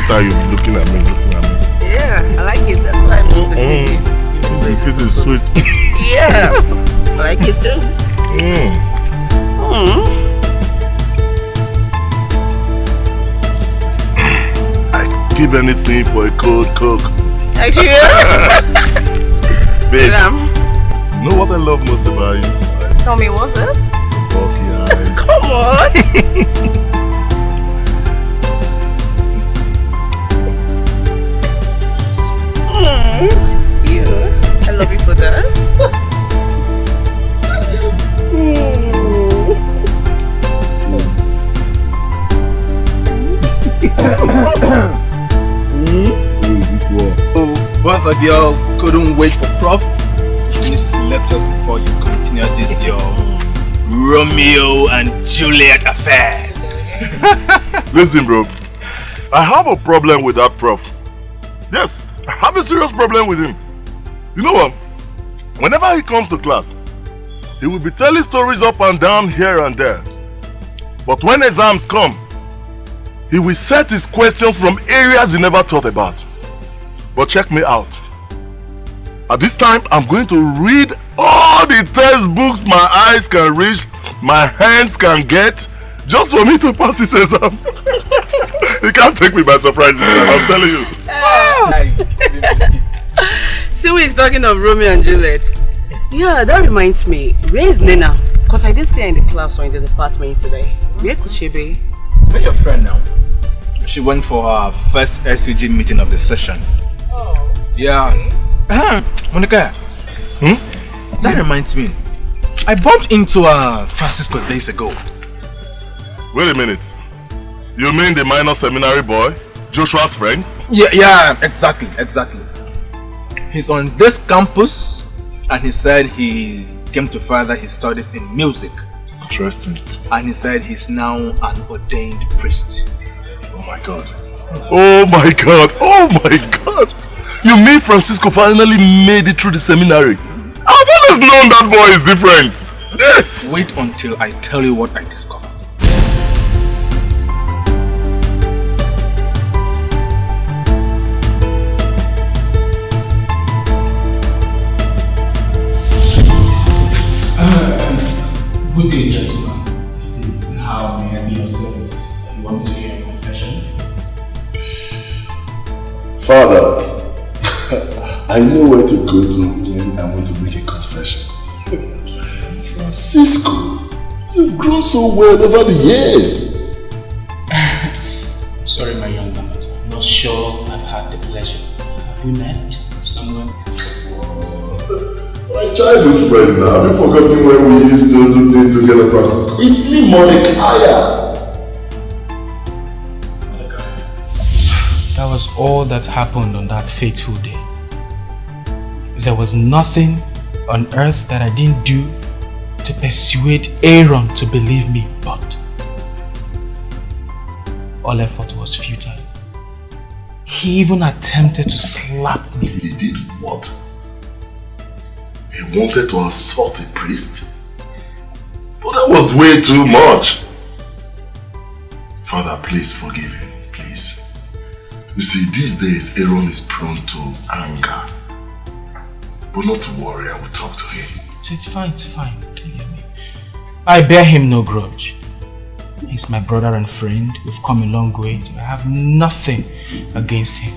time you'll be looking at me. Yeah, I like it. That's why I moved to you. This kiss is sweet. Yeah, I like it too. I'd give anything for a cold Coke. Actually, babe, you know what I love most about you? Tell me, what's it? Bulky eyes. Come on. You. I love you for that. Who is this one? Oh, both of y'all couldn't wait for Prof. Finish his lectures before you continue this your Romeo and Juliet affairs. Listen, bro. I have a problem with that prof. Yes, I have a serious problem with him. You know what? Whenever he comes to class, he will be telling stories up and down here and there. But when exams come, he will set his questions from areas he never thought about. But check me out. At this time, I'm going to read all the textbooks my eyes can reach, my hands can get, just for me to pass this exam. You can't take me by surprise, I'm telling you. See, he's talking of Romeo and Juliet. Yeah, that reminds me. Where is Nena? Because I didn't see her in the class or in the department today. Where could she be? Where's your friend now? She went for her first SUG meeting of the session. Oh. Yeah. Monica. That reminds me. I bumped into Francisco days ago. Wait a minute. You mean the minor seminary boy? Joshua's friend? Yeah, exactly. He's on this campus and he said he came to further his studies in music. Interesting. And he said he's now an ordained priest. Oh my God. Oh my God. Oh my God. You mean Francisco finally made it through the seminary? I've always known that boy is different. Yes. Wait until I tell you what I discovered. Good day, gentlemen. How may I be of service? You want me to hear a confession? Father, I know where to go to when I want to make a confession. Francisco, you've grown so well over the years. I'm sorry, my young man, but I'm not sure I've had the pleasure. Have we met somewhere? My childhood friend now. Have you forgotten when we used to do things together, Francisco? It's me, Mordecai. That was all that happened on that fateful day. There was nothing on earth that I didn't do to persuade Aaron to believe me, but all effort was futile. He even attempted to slap me. He did what? He wanted to assault a priest? But that was way too much. Father, please forgive him, please. You see, these days Aaron is prone to anger. But not to worry, I will talk to him. It's fine. Don't hear me. I bear him no grudge. He's my brother and friend. We've come a long way. I have nothing against him.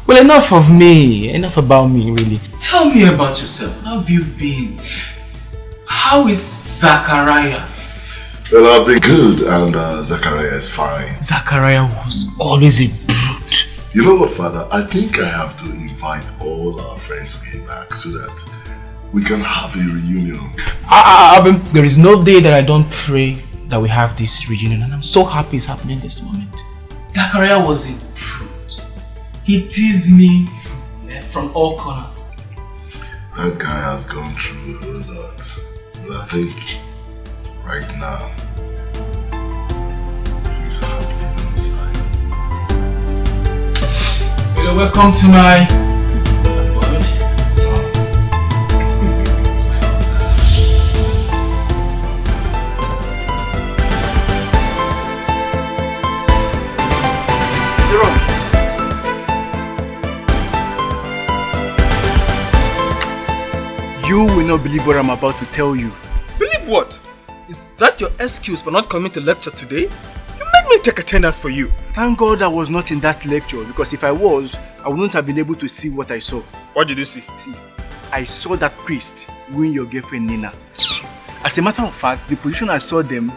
Well, enough of me. Enough about me, really. Tell me about yourself. How have you been? How is Zachariah? Well, I've been good, and Zachariah is fine. Zachariah was always a brute. You know what, Father? I think I have to invite all our friends way back so that we can have a reunion. There is no day that I don't pray that we have this reunion, and I'm so happy it's happening this moment. Zachariah was a brute. He teased me from all corners. That guy has gone through a whole lot. But I think right now he's happy on his side. Well, welcome to my You will not believe what I'm about to tell you. Believe what? Is that your excuse for not coming to lecture today? You made me take attendance for you. Thank God I was not in that lecture, because if I was, I wouldn't have been able to see what I saw. What did you see? I saw that priest wooing your girlfriend Nina. As a matter of fact, the position I saw them,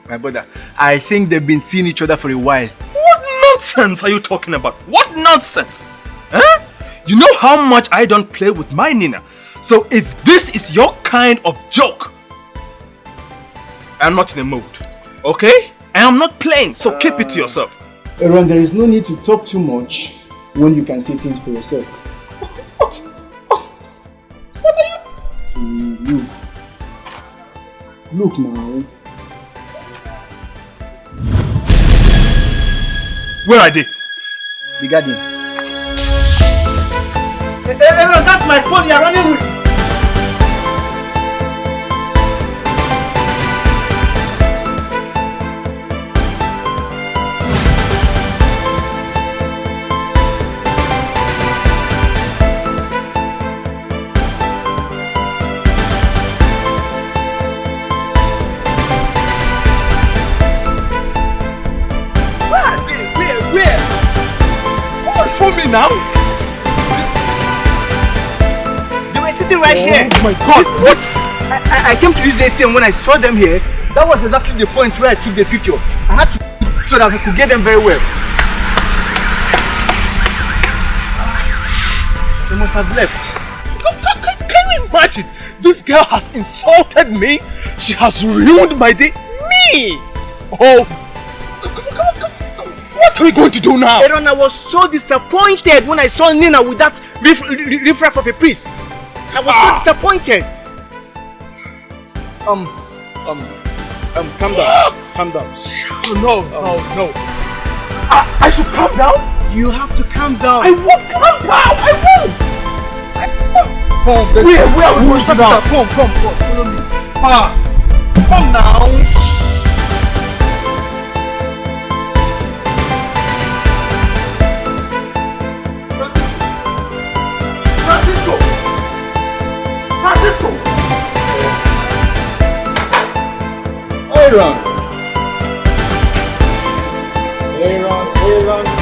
my brother, I think they've been seeing each other for a while. What nonsense are you talking about? What nonsense? Huh? You know how much I don't play with my Nina. So if this is your kind of joke, I'm not in the mood. Okay? I am not playing, so keep it to yourself. Aaron, there is no need to talk too much when you can say things for yourself. What? What are you? See, look. Look now. Where are they? The guardian. Aaron, that's my phone you're running with. Now? They were sitting right here. Oh my God! What? I came to use the ATM when I saw them here. That was exactly the point where I took the picture. I had to so that I could get them very well. They must have left. Can you imagine? This girl has insulted me. She has ruined my day. Me! Oh! What are we going to do now? Aaron, I was so disappointed when I saw Nina with that riffraff of a priest. I was so disappointed. Calm down. Calm down. No. I should calm down? You have to calm down. I won't calm down. I won't. Where are we going to sit down? Come, follow me. Come now.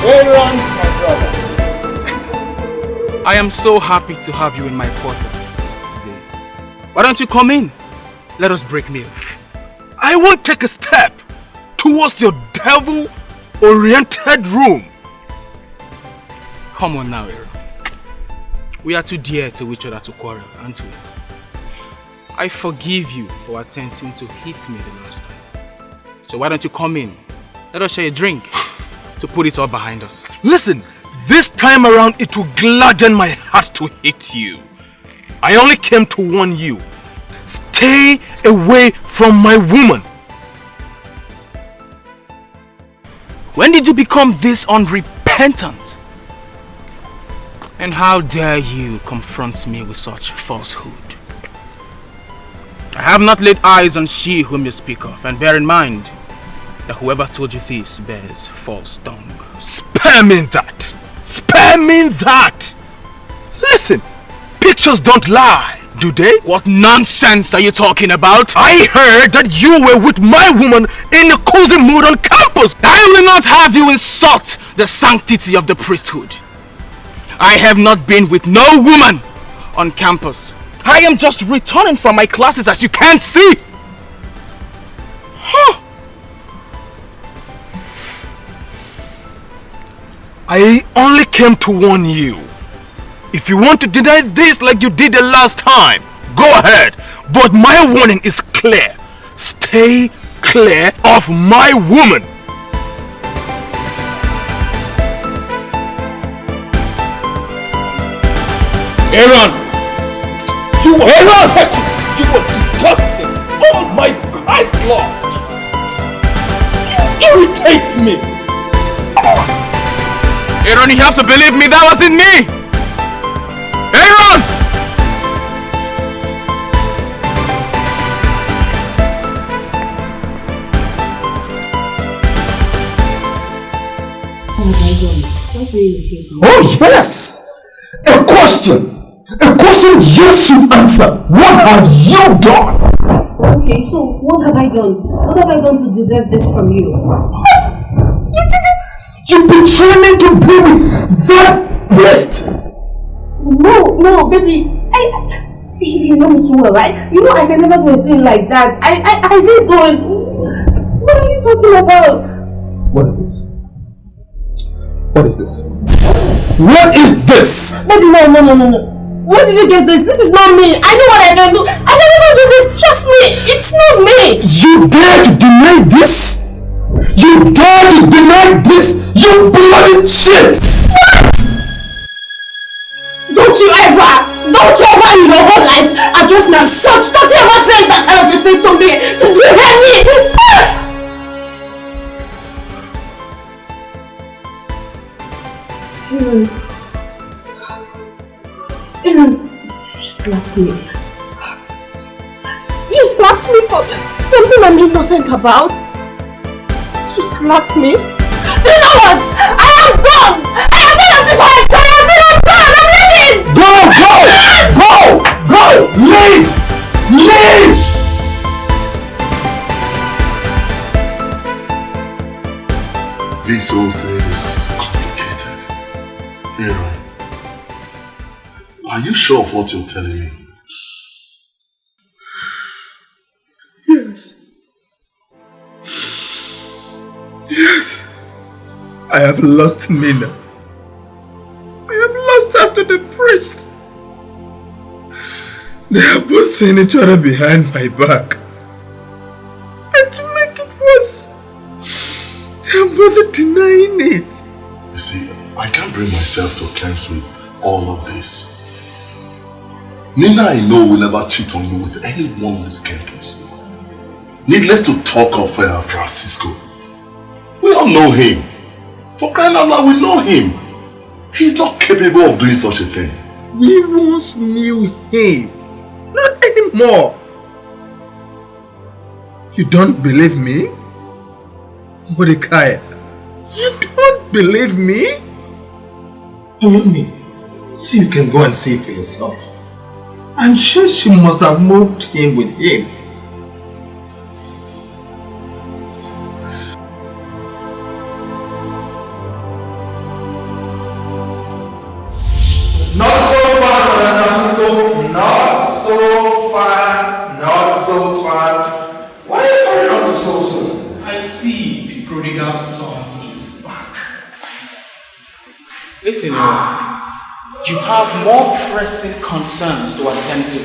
Aaron, my brother. I am so happy to have you in my quarters today. Why don't you come in? Let us break meal. I won't take a step towards your devil-oriented room. Come on now, Aaron. We are too dear to each other to quarrel, aren't we? I forgive you for attempting to hit me the last time. So why don't you come in? Let us share a drink to put it all behind us. Listen, this time around it will gladden my heart to hit you. I only came to warn you. Stay away from my woman. When did you become this unrepentant? And how dare you confront me with such falsehood? I have not laid eyes on she whom you speak of, and bear in mind that whoever told you this bears false tongue. Spare me that! Spare me that! Listen, pictures don't lie, do they? What nonsense are you talking about? I heard that you were with my woman in a cozy mood on campus. I will not have you insult the sanctity of the priesthood. I have not been with no woman on campus. I am just returning from my classes, as you can see. Huh. I only came to warn you. If you want to deny this like you did the last time, go ahead. But my warning is clear. Stay clear of my woman. Aaron! You were disgusting! Oh my Christ, Lord! You irritate me! Aaron, you have to believe me, that wasn't me! Aaron! Oh yes! A question! A question yes you answer. What have you done? Okay, so what have I done? What have I done to deserve this from you? What? You betrayed me to be with that priest! No, baby. You know me too well, right? You know I can never do a thing like that. I did do it. What are you talking about? What is this? What is this? What is this? Baby, no. Where did you get this? This is not me. I know what I can do. I can never do this. Trust me. It's not me. You dare to deny this? You dare to deny this? You bloody shit! What? Don't you ever in your whole life address me as such? Don't you ever say that kind of a thing to me? Did you hear me? Aaron, you slapped me. You slapped me for something I'm innocent about. You slapped me. You know what? I am done. I am done at this whole time. I'm done. I'm leaving. Go! Leave! This whole thing is complicated. Aaron, are you sure of what you're telling me? Yes. I have lost Nina. I have lost her to the priest. They are both seeing each other behind my back. And to make it worse, they are both denying it. You see, I can't bring myself to terms with all of this. Nina, I know, will never cheat on you with anyone on this campus. Needless to talk of Francisco. We all know him. For crying out loud, we know him. He's not capable of doing such a thing. We once knew him. Not anymore. You don't believe me? Mordecai, you don't believe me? Me. So you can go and see it for yourself. I'm sure she must have moved in with him. Not so fast, Francisco. Not so fast. Why are you coming up to so soon? I see the prodigal son is back. Listen, you have more pressing concerns to attend to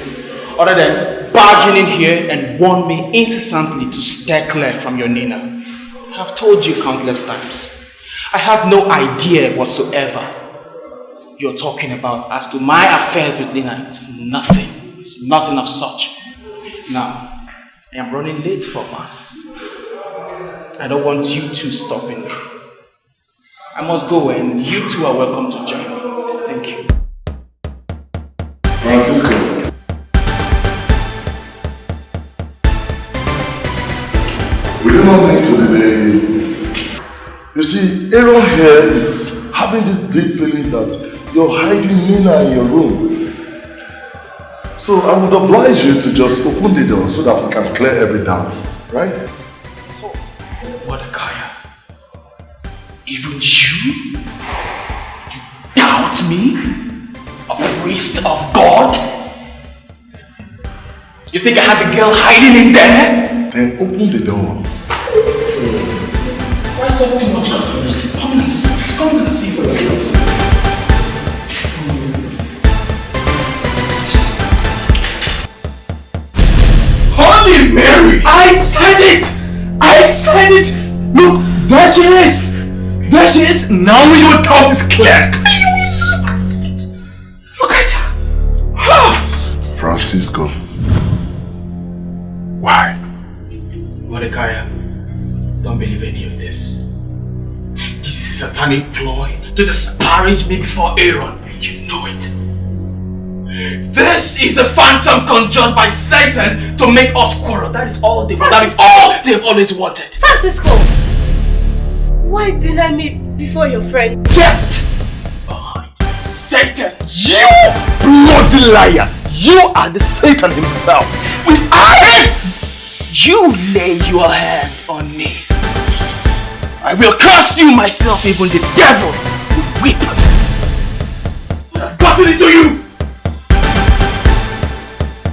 other than barging in here and warn me incessantly to stay clear from your Nina. I have told you countless times. I have no idea whatsoever you're talking about. As to my affairs with Nina, it's nothing. It's nothing of such. Now, I am running late for mass. I don't want you two stopping me. I must go, and you two are welcome to join me. Thank you. Francisco. We do not need to delay. You see, Aaron here is having this deep feeling that you're hiding Nina in your room. So I would oblige you to just open the door so that we can clear every doubt, right? So, Mordecai, even you doubt me? A priest of God? You think I have a girl hiding in there? Then open the door. Why talk too much? Come and see for yourself. Holy Mary! I said it! Look, there she is! Now your thought is clear! Jesus Christ! Look at her! Francisco. Why? Mordecai, don't believe any of this. This is a satanic ploy to disparage me before Aaron. You know it. This is a phantom conjured by Satan to make us quarrel. That is all they've always wanted. Francisco! Why deny me before your friend? Get behind this. Satan! You bloody liar! You are the Satan himself! We are him! You lay your hand on me. I will curse you myself, even the devil will weep. I've gotten into you!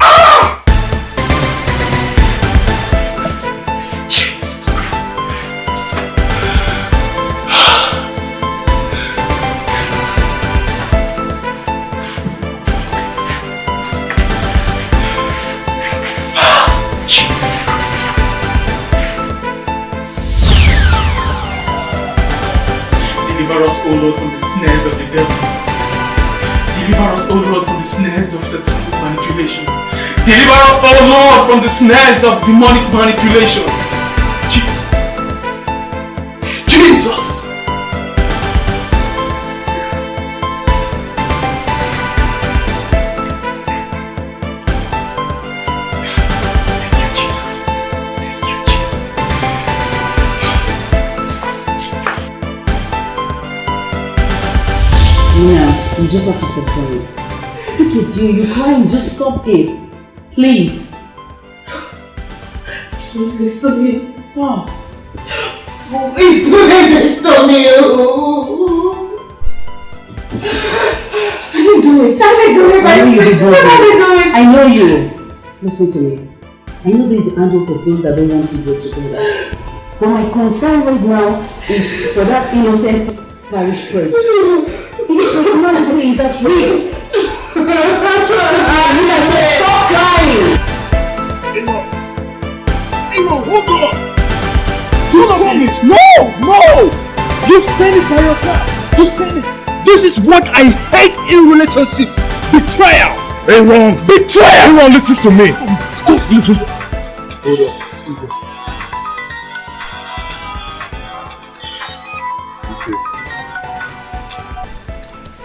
Ah! Jesus Christ. Jesus Christ. Deliver us, O Lord, from the snares of the devil. Deliver us, O Lord, from the snares of satanic manipulation. Deliver us, O Lord, from the snares of demonic manipulation. Jesus! Nina, you just have to stop crying. Look at you, you're crying, just stop it. Please. Please to me. Oh. Please to me. I didn't do it. I know you. Listen to me. I know this is the handbook of those that don't want you to go together. But my concern right now is for that innocent parish priest. His personality is at risk. Stop crying. Aaron, hold on! Hold on from it! No! You said it by yourself! You said it! This is what I hate in relationships! Betrayal! Aaron! Betrayal! Aaron, listen to me! Just listen to... Hold on.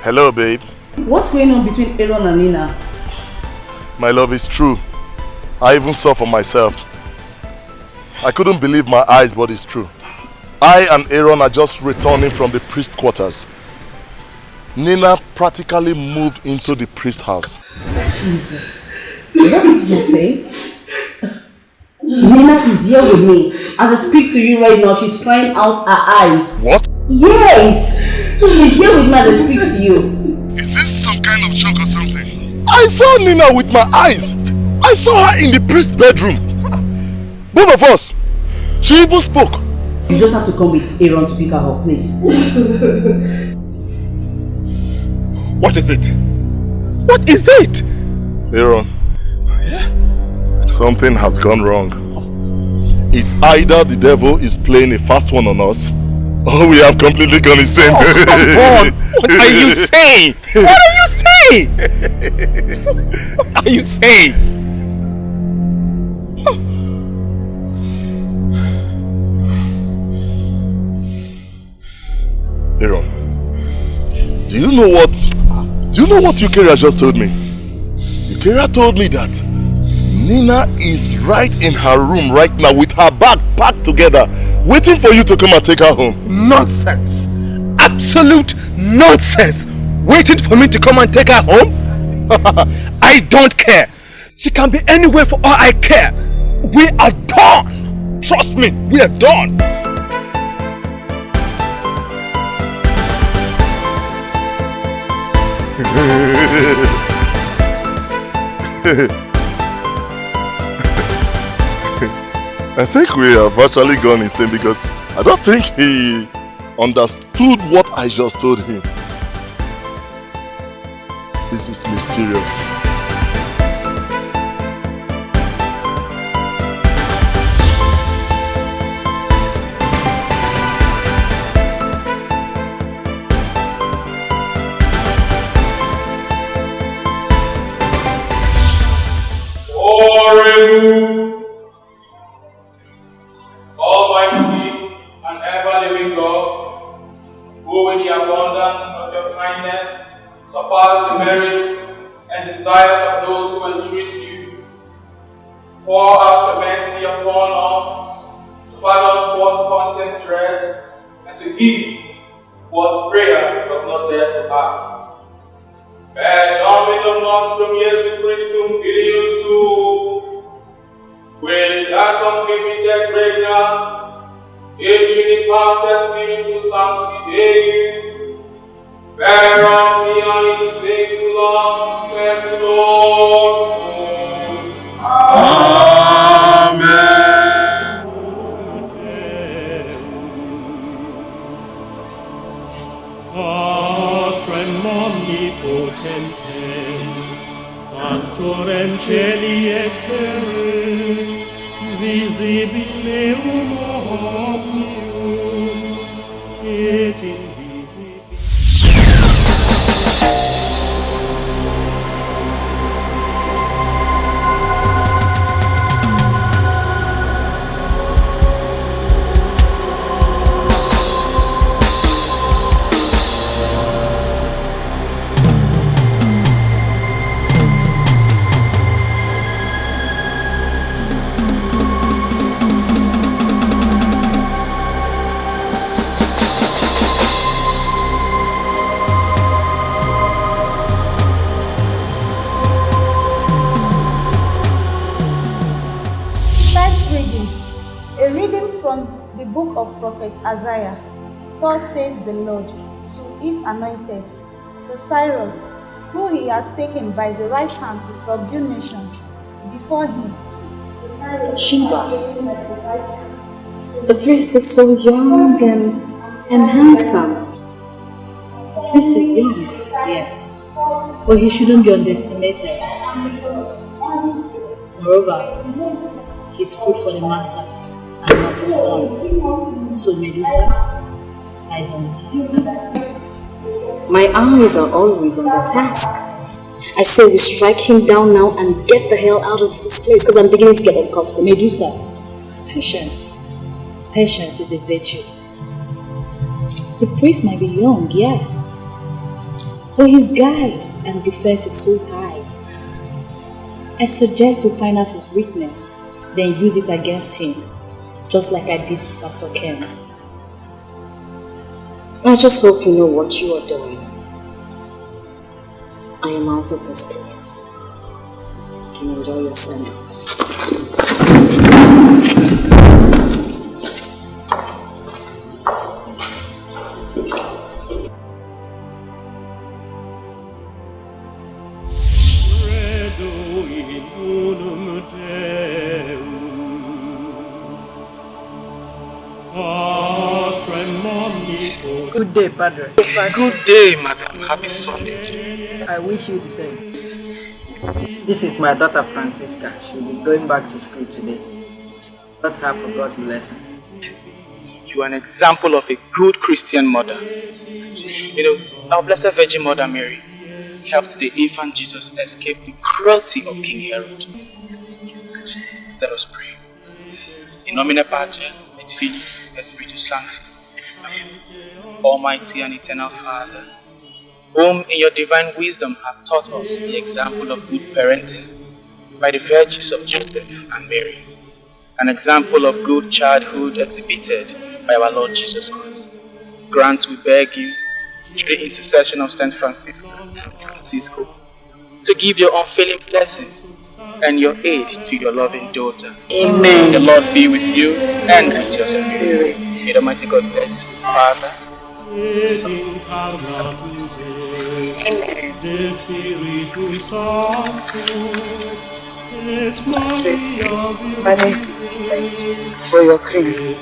Hello, babe. What's going on between Aaron and Nina? My love is true. I even saw for myself. I couldn't believe my eyes, but it's true. I and Aaron are just returning from the priest quarters. Nina practically moved into the priest house. Jesus. What did you say? Nina is here with me. As I speak to you right now, she's crying out her eyes. What? Yes! She's here with me as I speak to you. Is this some kind of joke or something? I saw Nina with my eyes. I saw her in the priest's bedroom. Both of us. She even spoke. You just have to come with Aaron to pick her up, please. What is it? What is it? Aaron. Yeah? Something has gone wrong. It's either the devil is playing a fast one on us, or we have completely gone insane. Oh, come on! What are you saying? What are you saying? What are you saying? Aaron, do you know what Eukaria just told me? Eukaria told me that Nina is right in her room right now with her bag packed together, waiting for you to come and take her home. Nonsense! Absolute nonsense! Waiting for me to come and take her home? I don't care! She can be anywhere for all I care! We are done! Trust me, we are done! I think we have actually gone insane because I don't think he understood what I just told him. This is mysterious. Almighty and ever-living God, who in the abundance of your kindness surpass the merits and desires of those who entreat you, pour out your mercy upon us to pardon what conscience dreads and to give what prayer does not dare to ask. Per Dominum nostrum Iesu Christum Filium Tuum, qui confidet regna, in unitatis Spiritus Sancti Dei, per omnia in saecula saeculorum. Amen. Patrem omnipotente, Factorem celi et terrae, visibileum omnium, et invisibilum. Of Prophet Isaiah. Thus says the Lord to his anointed, to Cyrus, who he has taken by the right hand to subdue nations before him. Sheba, the priest is so young and handsome. The priest is young, yes, but he shouldn't be underestimated. Moreover, he's food for the master. So Medusa, eyes on the task. My eyes are always on the task. I say we strike him down now and get the hell out of this place because I'm beginning to get uncomfortable. Medusa, patience. Patience is a virtue. The priest might be young, yeah, but his guide and defense is so high. I suggest we find out his weakness, then use it against him. Just like I did to Pastor Ken. I just hope you know what you are doing. I am out of this place. You can enjoy your sandal. Good day, Padre. Good day, madam. Happy Sunday to you. I wish you the same. This is my daughter Francisca. She'll be going back to school today. Let's have for God's blessing. You are an example of a good Christian mother. You know, our Blessed Virgin Mother Mary helped the infant Jesus escape the cruelty of King Herod. Let us pray. In nomine Patri, et Filii, et Spiritus Sancti. Almighty and eternal Father, whom in your divine wisdom has taught us the example of good parenting by the virtues of Joseph and Mary, an example of good childhood exhibited by our Lord Jesus Christ. Grant, we beg you, through the intercession of Saint Francisco, to give your unfailing blessing and your aid to your loving daughter. Amen. The Lord be with you and with your spirit. May the Almighty God bless you, Father, Son, and Holy Spirit. Amen. My name is for your cream.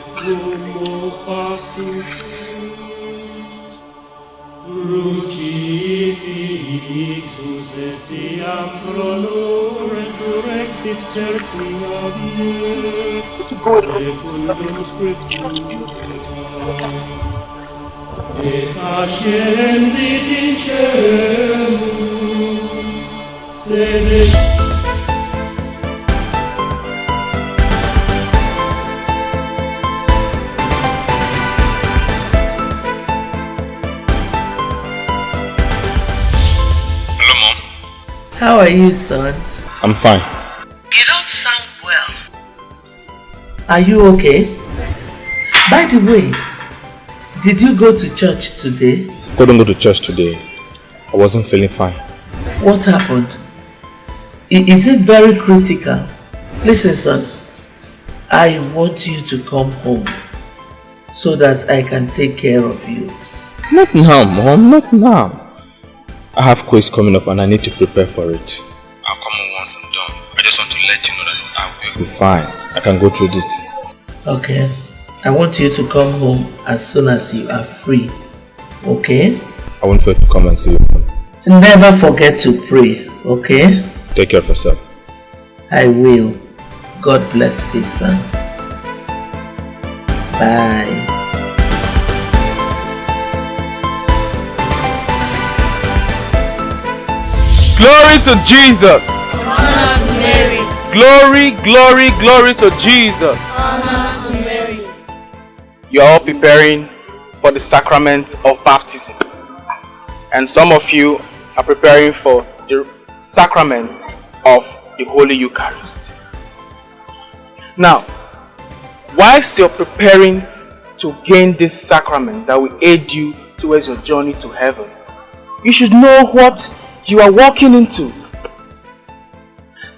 Crucifixus etiam prolo resurrexit tertia die, secundum scripturas, et ascendit in caelum, sede. How are you, son? I'm fine. You don't sound well. Are you okay? By the way, did you go to church today? I couldn't go to church today. I wasn't feeling fine. What happened? Is it very critical? Listen, son. I want you to come home so that I can take care of you. Not now, Mom. Not now. I have quiz coming up and I need to prepare for it. I'll come home once I'm done. I just want to let you know that I will be fine. I can go through this. Okay. I want you to come home as soon as you are free. Okay? I won't fail to come and see you. Never forget to pray. Okay? Take care of yourself. I will. God bless you, son. Bye. Glory to Jesus. Honor to Mary. Glory, glory, glory to Jesus. Honor to Mary. You are all preparing for the sacrament of baptism. And some of you are preparing for the sacrament of the Holy Eucharist. Now, whilst you're preparing to gain this sacrament that will aid you towards your journey to heaven, you should know what you are walking into.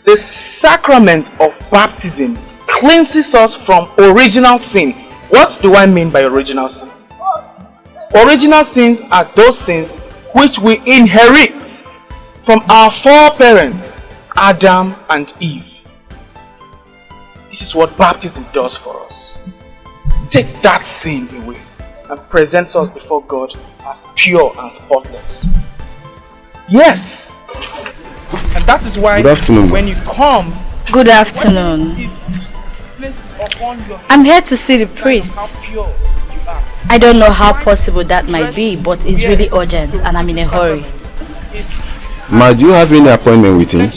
The sacrament of baptism cleanses us from original sin. What do I mean by original sin? Original sins are those sins which we inherit from our foreparents, Adam and Eve. This is what baptism does for us. Take that sin away and presents us before God as pure and spotless. Yes! And that is why when you come... Good afternoon. I'm here to see the priest. I don't know how possible that might be, but it's really urgent and I'm in a hurry. Ma, do you have any appointment with him?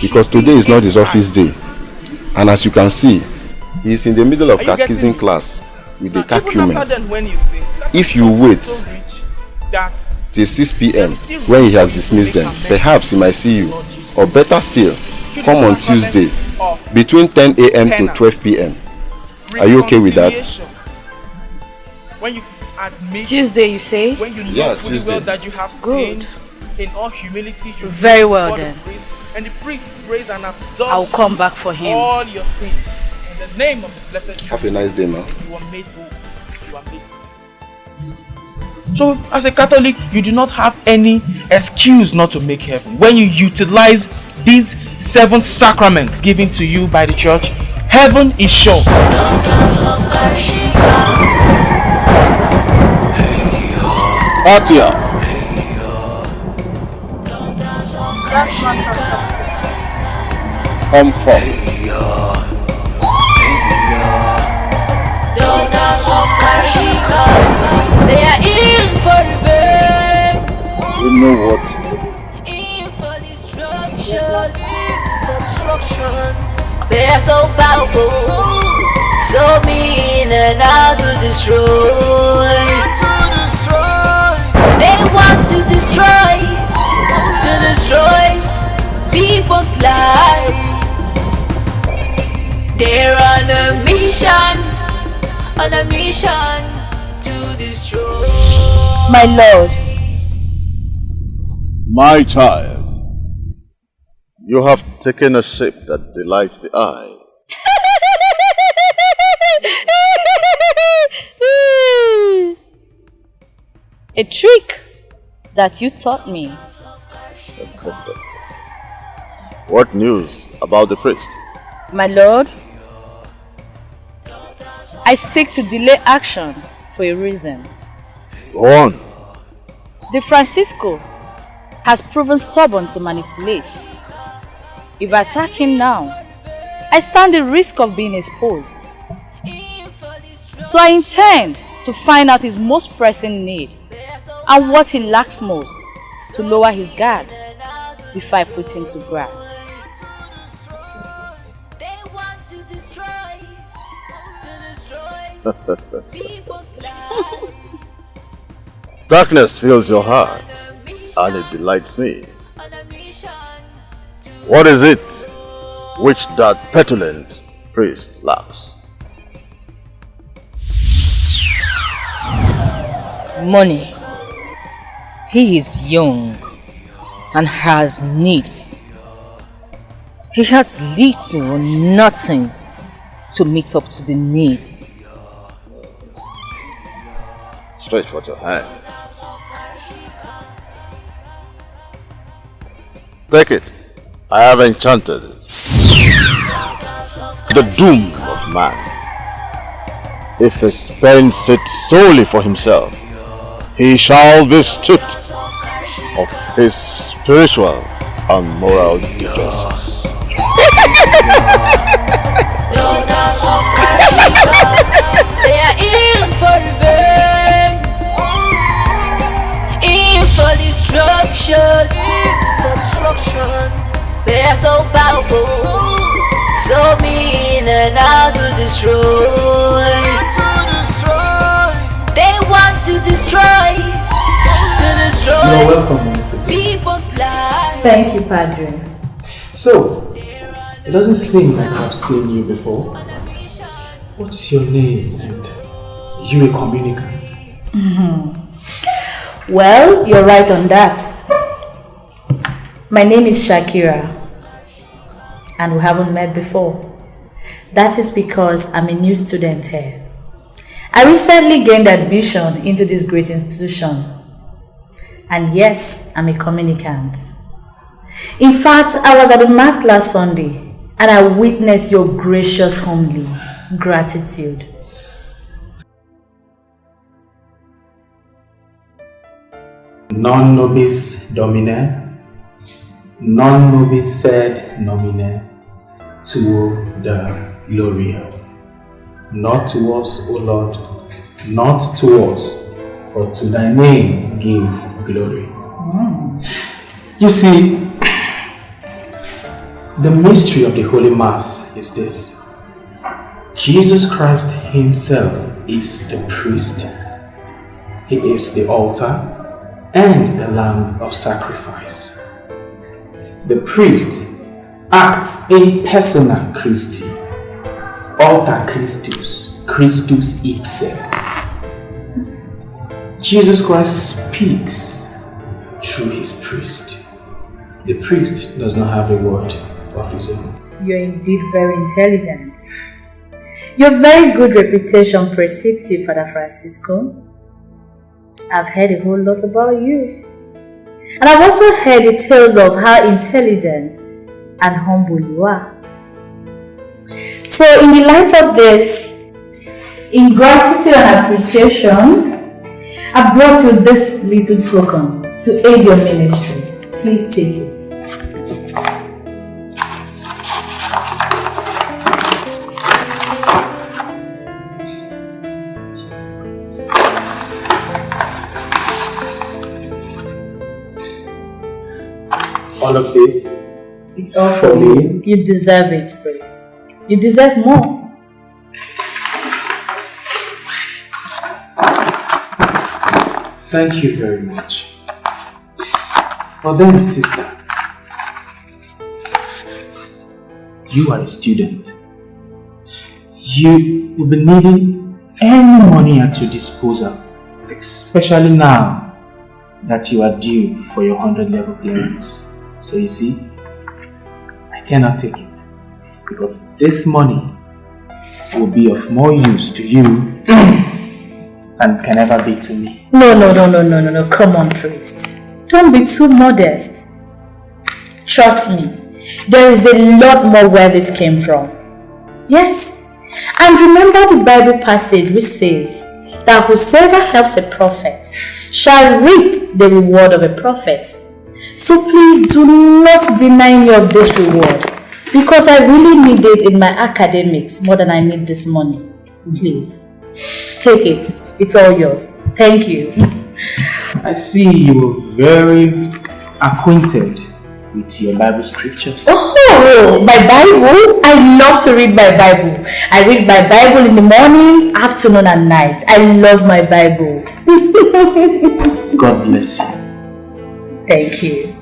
Because today is not his office day. And as you can see, he is in the middle of catechism class with the catechumen. If you wait till 6 p.m. when he has dismissed them, perhaps he might see you. Or better still, come on Tuesday between 10 a.m. to 12 p.m. Are you okay with that? Tuesday, you say? Yeah, Tuesday. Good. In all humility, you very well then. And the priest prays and absolves I'll come back for him. all your sins. In the name of the blessed Have a nice day, man. You are made whole. You are made whole. So, as a Catholic, you do not have any excuse not to make heaven. When you utilize these 7 sacraments given to you by the church, heaven is sure. Atia. Come forth. Daughters of Karshika, they are in for revenge. You know what? In for destruction. They are so powerful, so mean and out to destroy. They want to destroy people's lives. They're on a mission to destroy. My lord. My child, you have taken a shape that delights the eye. A trick that you taught me. What news about the priest? My lord, I seek to delay action for a reason. Go on. The Francisco has proven stubborn to manipulate. If I attack him now, I stand the risk of being exposed. So I intend to find out his most pressing need and what he lacks most to lower his guard before I put him to grass. Darkness fills your heart and it delights me. What is it which that petulant priest lacks? Money. He is young and has needs. He has little or nothing to meet up to the needs. Stretch forth your hand. Take it. I have enchanted it. The doom of man. If he spends it solely for himself, he shall be stripped of his spiritual and moral dignity. Daughters of Kashiba, they are in for revenge, in for destruction. They are so powerful, so mean and out to destroy. They want to destroy You're welcome, Nancy. people's lives. Thank you, Padre. So, it doesn't seem like I've seen you before. What's your name and you a communicant? Well, you're right on that. My name is Shakira and we haven't met before. That is because I'm a new student here. I recently gained admission into this great institution. And yes, I'm a communicant. In fact, I was at the Mass last Sunday and I witnessed your gracious homily gratitude. Non nobis Domine, non nobis sed nomine, tuo de gloria. Not to us, O Lord, not to us, but to thy name give glory. You see, the mystery of the Holy Mass is this. Jesus Christ himself is the priest. He is the altar and the lamb of sacrifice. The priest acts in persona Christi, alter Christus, Christus ipse. Jesus Christ speaks through his priest. The priest does not have a word of his own. You're indeed very intelligent. Your very good reputation precedes you, Father Francisco. I've heard a whole lot about you. And I've also heard the tales of how intelligent and humble you are. So in the light of this, in gratitude and appreciation, I brought you this little token to aid your ministry. Please take it. All of this, it's all for you. You deserve it, priest. You deserve more. Thank you very much. But then, sister, you are a student. You will be needing any money at your disposal, especially now that you are due for your 100 level clearance. So you see, I cannot take it because this money will be of more use to you than it can ever be to me. No. Come on, priest. Don't be too modest. Trust me, there is a lot more where this came from. Yes. And remember the Bible passage which says that whosoever helps a prophet shall reap the reward of a prophet. So please do not deny me of this reward because I really need it in my academics more than I need this money. Please, take it. It's all yours. Thank you. I see you are very acquainted with your Bible scriptures. Oh, my Bible? I love to read my Bible. I read my Bible in the morning, afternoon and night. I love my Bible. God bless you. Thank you.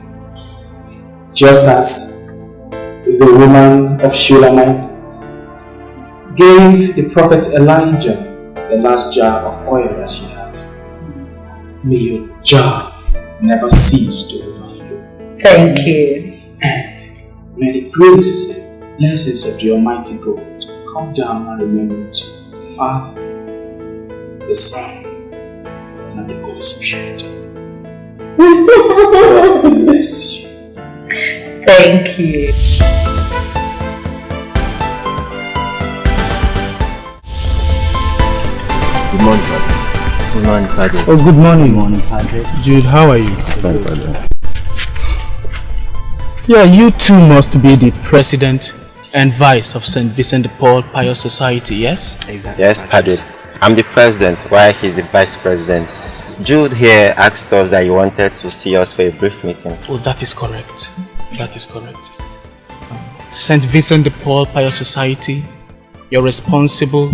Just as the woman of Shulamite gave the prophet Elijah the last jar of oil that she has, may your jar never cease to overflow. Thank you. And may the grace, blessings of the Almighty God come down and remember to the Father, the Son, and the Holy Spirit. God bless you. Thank you. Good morning, Padre. Good morning, Padre. Oh, good morning. Good morning, Padre. Jude, how are you? Fine, Padre. Yeah, you too must be the president and vice of St. Vincent de Paul Pious Society, yes? Exactly. Yes, Padre. I'm the president while he's the vice president. Jude here asked us that he wanted to see us for a brief meeting. Oh, that is correct. That is correct. St. Vincent de Paul Pious Society, you're responsible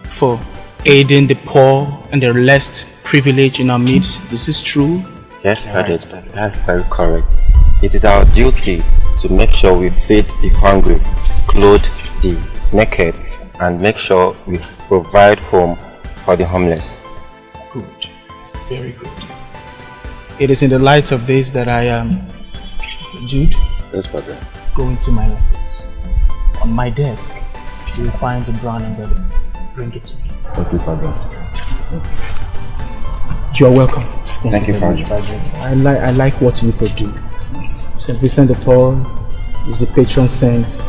for aiding the poor and the less privileged in our midst. Is this true? Yes, Padre. That's very correct. It is our duty to make sure we feed the hungry, clothe the naked, and make sure we provide home for the homeless. Good. Very good. It is in the light of this that I am, Jude. Yes, Padre. Go into my office. On my desk, you will find the brown envelope. Bring it to me. Thank you, Padre. You are welcome. Thank you, Padre. I like what you could do. St. Vincent de Paul is the patron saint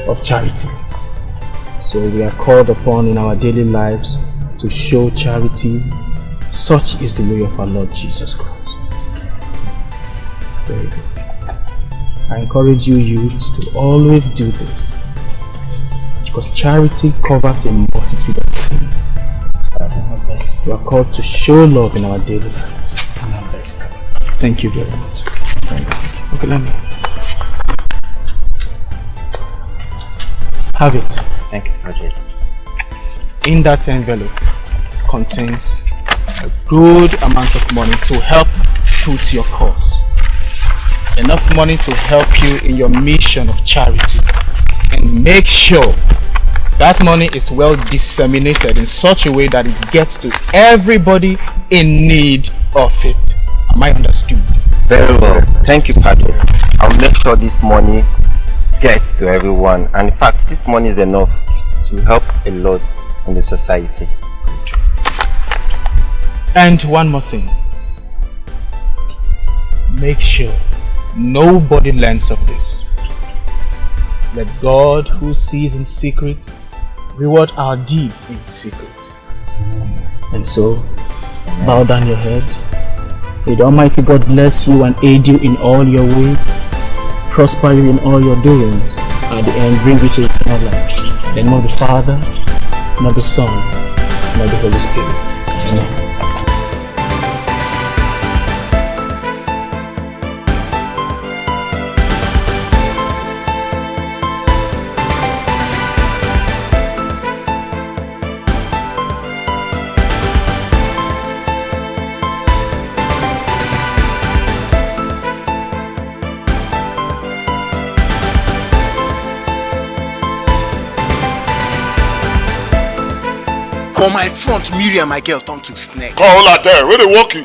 of charity. So we are called upon in our daily lives to show charity. Such is the way of our Lord Jesus Christ. Very good. I encourage you youths to always do this, because charity covers a multitude of sins. We are called to show love in our daily lives. Thank you very much. Okay, let me have it. Thank you, Padre. In that envelope contains a good amount of money to help fruit your cause. Enough money to help you in your mission of charity. And make sure that money is well disseminated in such a way that it gets to everybody in need of it. Am I understood? Very well. Thank you, Padre. I'll make sure this money gets to everyone. And in fact, this money is enough to help a lot in the society. And one more thing. Make sure nobody learns of this. Let God, who sees in secret, reward our deeds in secret. And so, bow down your head. May the Almighty God bless you and aid you in all your ways, prosper you in all your doings, and at the end bring you to eternal life. In the name of the Father, and of the Son, and of the Holy Spirit. Amen. For my front, Miriam, my girl, turned to snake. Come hold her there, where they walk you?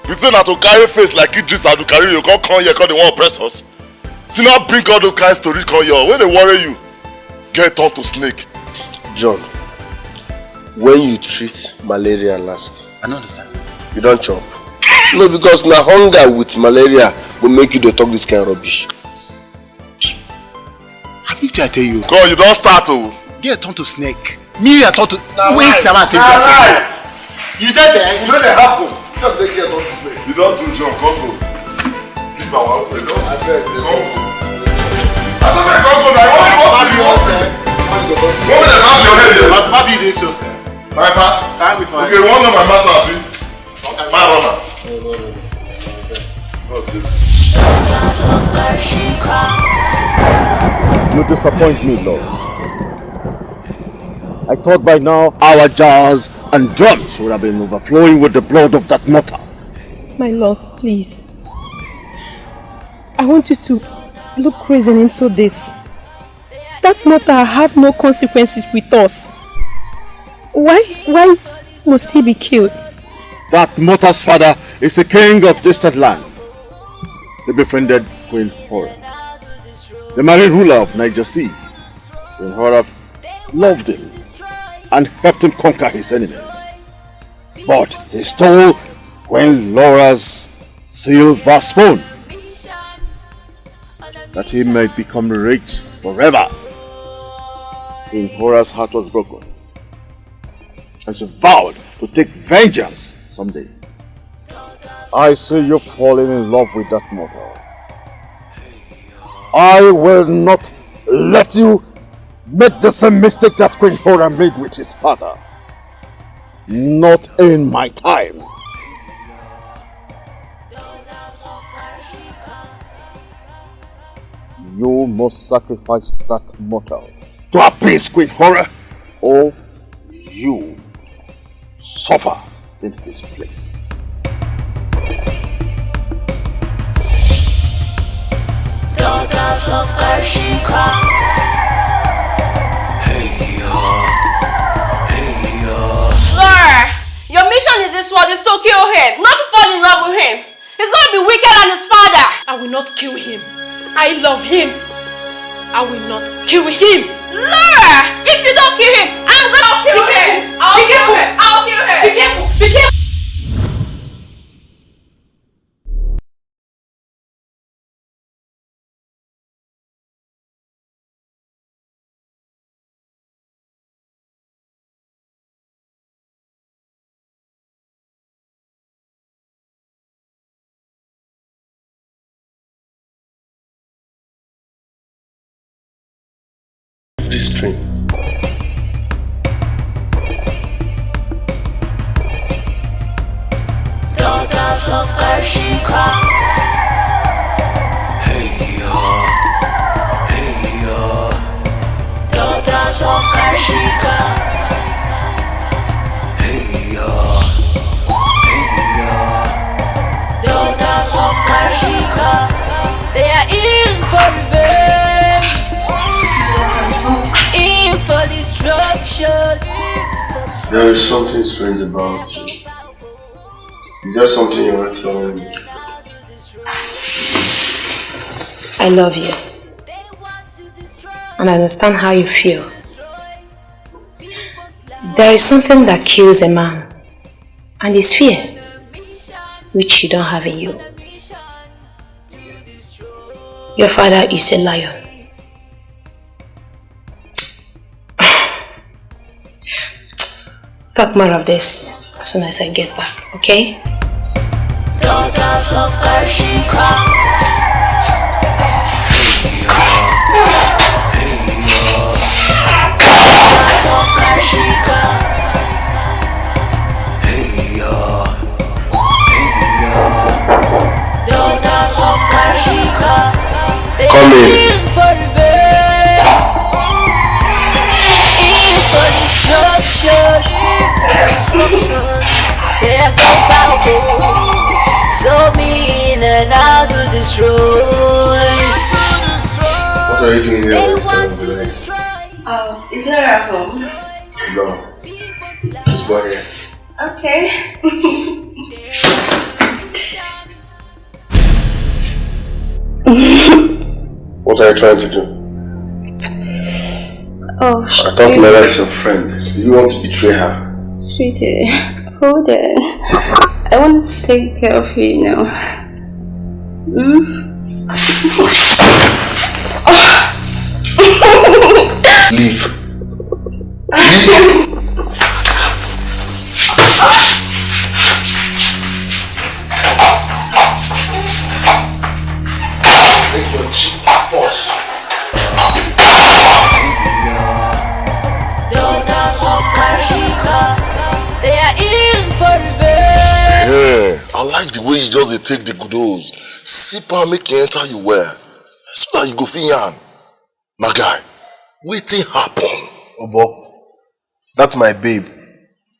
You think that to carry face like Idris and to carry you, come here, come they want to oppress us. See now bring all those kind of stories come here, where they worry you? Get turned to snake. John, when you treat malaria last, I don't understand. You don't chop. No, because now hunger with malaria will make you to talk this kind of rubbish. How did I tell you? Come, you don't start to. Get turned to snake. Miriam thought to wait, Samantha. You did there? You know they happen. You don't take care of this way. You don't do John, come go. Keep our house. I beg you. I said, come go. I want to see you. Go with the map your head here. How do you do this, sir? My pa? Can't be fine. Okay, one of my matter, abi? My runner. You disappoint me, Lord. I thought by now our jars and drums would have been overflowing with the blood of that martyr. My Lord, please. I want you to look reason into this. That martyr have no consequences with us. Why must he be killed? That martyr's father is the king of distant land. they befriended Queen Hora, the marine ruler of Niger Sea. Queen Hora loved him and helped him conquer his enemies. But he stole Queen Laura's silver spoon, that he might become rich forever. Queen Hora's heart was broken, and she vowed to take vengeance someday. I see you falling in love with that mortal. I will not let you make the same mistake that Queen Hora made with his father. Not in my time. You must sacrifice that mortal to appease Queen Hora, or you suffer in his place. Daughters of Karshika. Laura, your mission in this world is to kill him, not to fall in love with him. He's going to be wicked than his father. I will not kill him. I love him. I will not kill him. Laura, if you don't kill him, I'm going to kill him. I'll kill him. I'll kill him. Be careful. Be careful. This train. Daughters of Karshika. Daughters of Karshika. Daughters of Karshika. They are in for revenge, in for destruction. There is something strange about you. Is there something you want to tell me? I love you. And I understand how you feel. There is something that kills a man, and it's fear, which you don't have in you. Your father is a lion. Talk more of this as soon as I get back, okay? Daughters of Karshika. Daughters of Karshika. Daughters of Karshika. They are in for revenge, in for destruction. They are so powerful, so mean and out to destroy. What are you doing here this time of the day? Oh, is there at home? No. Just go here. Okay. What are you trying to do? Oh, I thought Mela is your friend. Do you want to betray her? Sweetie, hold it. I want to take care of you now. Leave. Make your cheek boss. Daughters of Karshika. They are in for revenge. Yeah, I like the way you just take the goodos. Sip and make you enter you wear. So you go fin. My guy, waiting happen. Obo, that's my babe.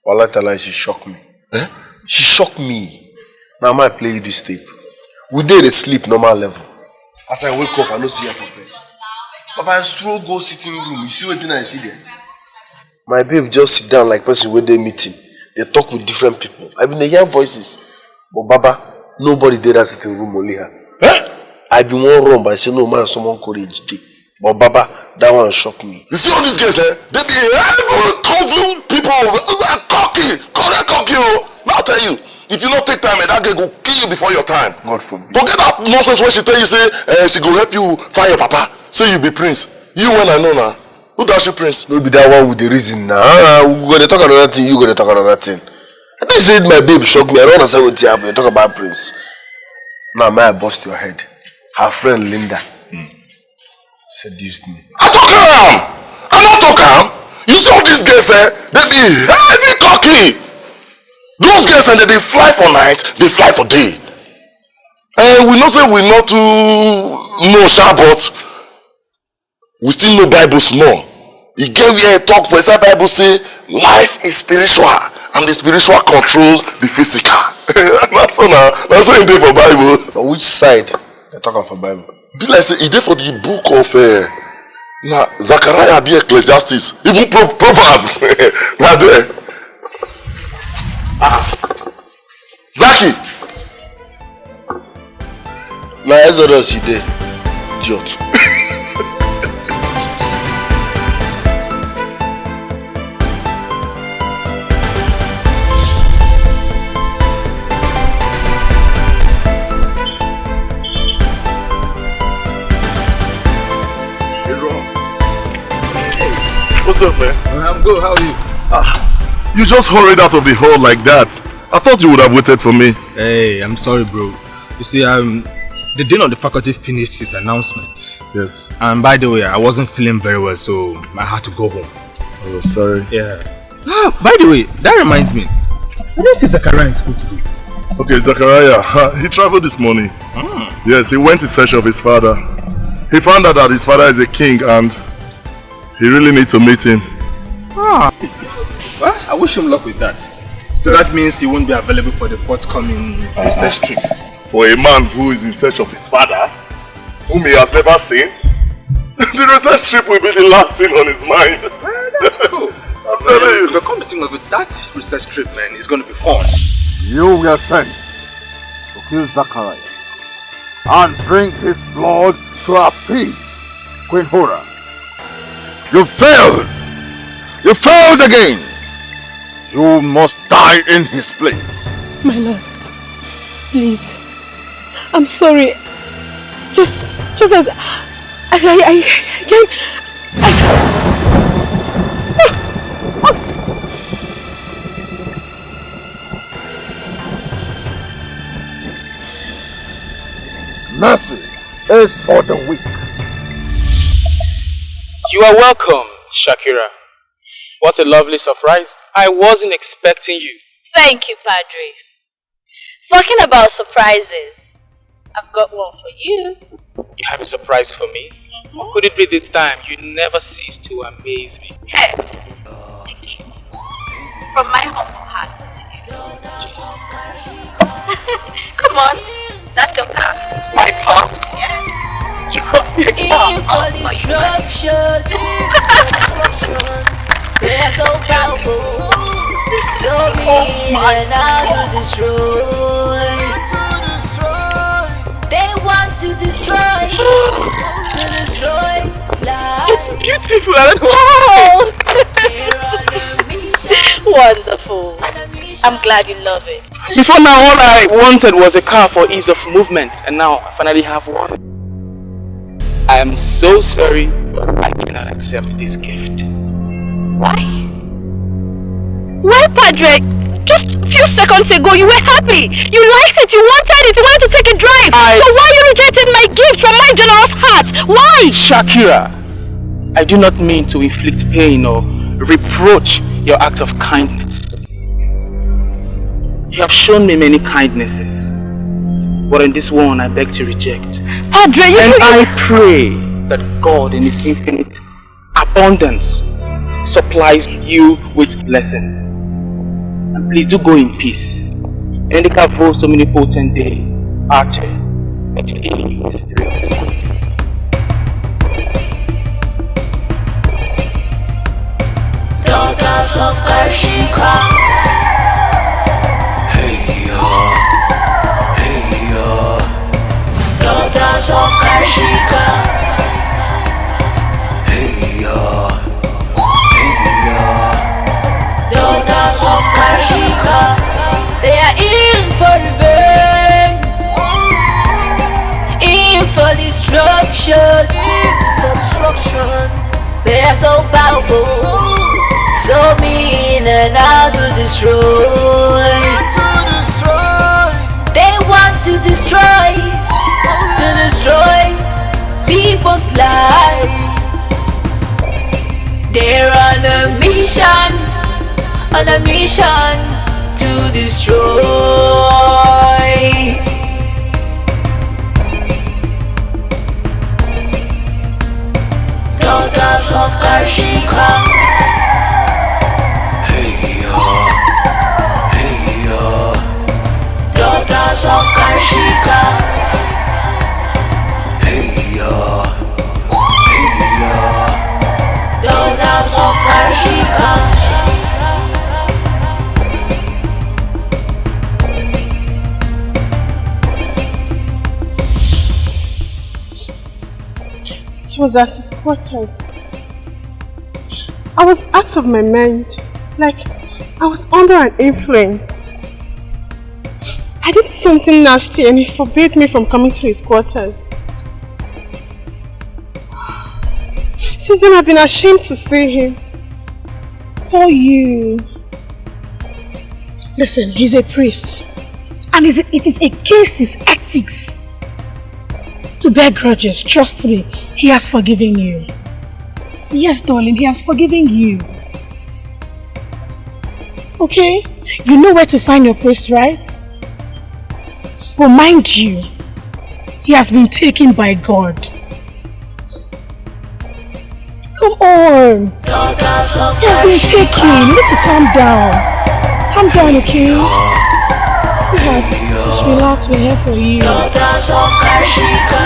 Wallah tala, she shocked me. Eh? She shocked me. Now I might play you this tape. We did a sleep normal level. As I wake up, I don't see her for bed. But I stroll go sitting room. You see what I see there? My babe just sit down like person when they meeting. They talk with different people. I mean, they hear voices. But Baba, nobody did that sitting room, only her. Eh? I be one wrong by saying no man someone courage take. But Baba, that one shocked me. You see all these guys, eh? They be evil, confused people. Cocky, correct cocky. Now I tell you, if you don't take time, that girl go kill you before your time. God forbid. Forget that nonsense when she tell you say she go help you find your papa. Say you be prince. You when I know now. Who does you prince? No be that one with the reason now. We gonna talk another thing. You gonna talk another thing. I think you said my babe shocked me. I don't understand what you have. You talk about prince. Now may I bust your head? Her friend Linda seduced me. I don't talk am. You saw these girls, they be heavy cocky. Those girls, and they fly for night, they fly for day. And we know say we not to know sha, but we still know Bible small. He gave where he talk for inside Bible say life is spiritual and the spiritual controls the physical. That's so now. That's so in there for Bible. For which side they talking for Bible? Be like say he did for the book of Zachariah be Ecclesiastes, even Proverbs. Now there. Zaki. Now Exodus he did. Idiot. What's up, man? I'm good, how are you? You just hurried out of the hall like that. I thought you would have waited for me. Hey, I'm sorry, bro. You see, the dean of the faculty finished his announcement. Yes. And by the way, I wasn't feeling very well, so I had to go home. Oh, sorry. Yeah. By the way, that reminds me. I didn't see Zachariah in school today. Okay, Zachariah, he traveled this morning. Yes, he went in search of his father. He found out that his father is a king and he really needs to meet him. Well, I wish him luck with that. So that means he won't be available for the forthcoming research trip. For a man who is in search of his father, whom he has never seen, the research trip will be the last thing on his mind. That's cool. I'm telling you. The committing of that research trip, man, is going to be fun. You were sent to kill Zachariah and bring his blood to appease Queen Hora. You failed! You failed again! You must die in his place. My lord, please. I'm sorry. Just that I Mercy is for the weak. You are welcome, Shakira. What a lovely surprise. I wasn't expecting you. Thank you, Padre. Talking about surprises, I've got one for you. You have a surprise for me? What could it be this time? You never cease to amaze me. Hey, the gift from my humble heart to you. Come on, that's your car. My car? Yes. You got me a car. For destruction, they are so powerful, so mean and out to destroy. They want to destroy life. It's beautiful. Wow. Wonderful. I'm glad you love it. Before now, all I wanted was a car for ease of movement, and now I finally have one. I am so sorry, but I cannot accept this gift. Why? Well, Padre, just a few seconds ago you were happy. You liked it, you wanted to take a drive. So why you rejected my gift from my generous heart? Why? Shakira, I do not mean to inflict pain or reproach your act of kindness. You have shown me many kindnesses, but in this one I beg to reject. Padre, I pray that God in His infinite abundance supplies you with blessings. And please do go in peace. And the Kavo so many potent day, Arte, and the Spirit. Daughters of Karshika. Daughters Daughters of Karshika. Daughters of Karshika. They are in for revenge, in for destruction. They are so powerful, so mean and out to destroy. They want to destroy people's lives. They're on a mission to destroy. Daughters of Karshika. Daughters of Karshika. Daughters of Karshika. It was at his quarters. I was out of my mind. Like, I was under an influence. I did something nasty and he forbade me from coming to his quarters. Since then I've been ashamed to see him. Poor you. Listen, he's a priest. And it is against his ethics to bear grudges. Trust me, he has forgiven you. Yes, darling, he has forgiven you. Okay? You know where to find your priest, right? But mind you, he has been taken by God. Come on. He has been taken. You need to calm down. Calm down, okay? Sweetheart, just relax, we're here for you. Daughters of Karshika.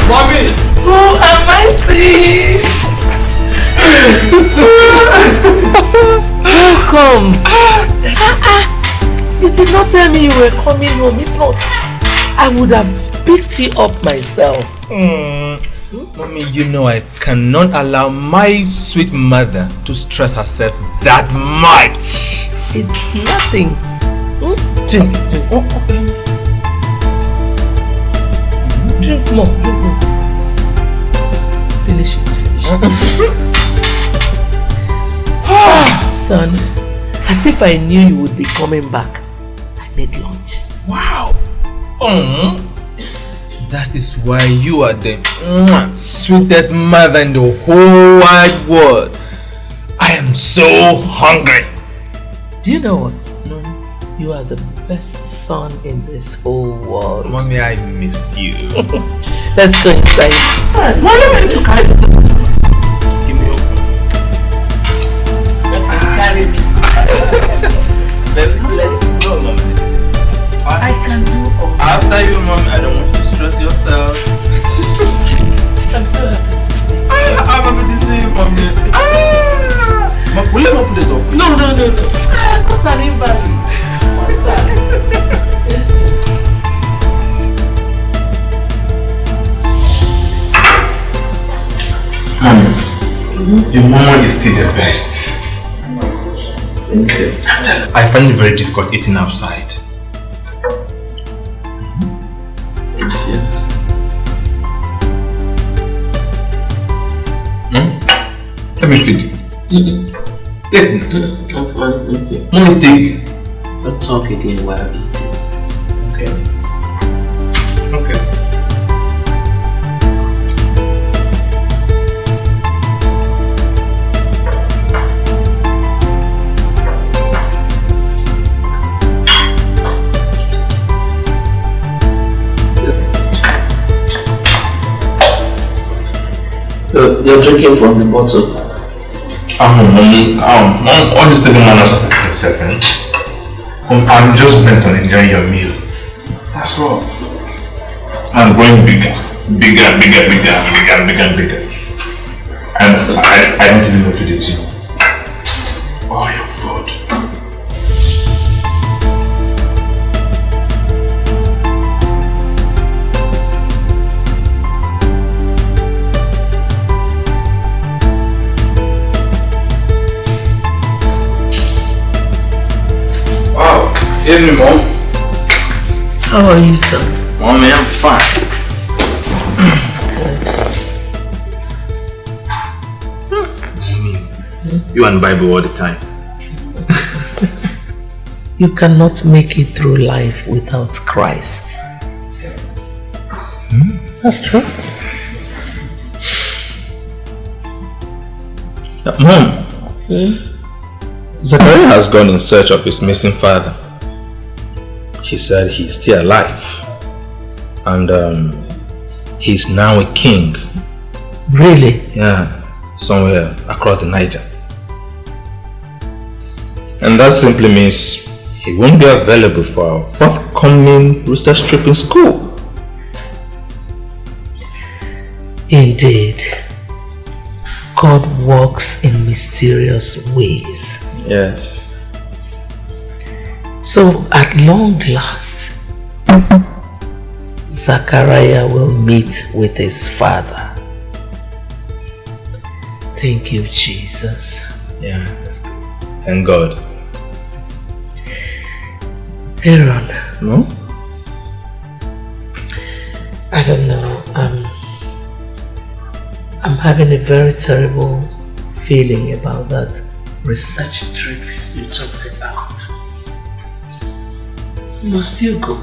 Mommy! Who am I seeing? Welcome. You did not tell me you were coming home. If not, I would have picked you up myself. Mommy, you know I cannot allow my sweet mother to stress herself that much. It's nothing. Drink. Drink more. Finish it. Son, as if I knew you would be coming back, I made lunch. Wow. That is why you are the sweetest mother in the whole wide world. I am so hungry. Do you know what? You are the best son in this whole world. Mommy, I missed you. Let's go inside. What am I to carry? Give me your phone. Carry me. Let's go, Mommy. I can do all. After you, Mommy, I don't want you to stress yourself. I'm so happy to see you. I'm happy to see you, Mommy. Will you open the door? No. Not an invalid. What's that? Mommy, your mama is still the best. I find it very difficult eating outside. Let me feed you. Take me. Mommy, take. Don't talk again while eating. Okay. You're drinking from the bottle. Mom, all these taking manners of yourself, eh? I'm just bent on enjoying your meal. That's all. I'm going bigger. Bigger. And I don't even go to the gym. Oh, your food. Wow, evening, Mom. How are you, son? Mommy, I'm fine. You and Bible all the time. You cannot make it through life without Christ. That's true. Mom, Zachariah has gone in search of his missing father. He said he's still alive. And he's now a king. Really? Yeah, somewhere across the Niger. And that simply means he won't be available for our forthcoming research trip in school. Indeed. God works in mysterious ways. Yes. So at long last, Zachariah will meet with his father. Thank you, Jesus. Yeah, thank God. Aaron. No? I don't know. I'm having a very terrible feeling about that research trip you talked about. Must you go?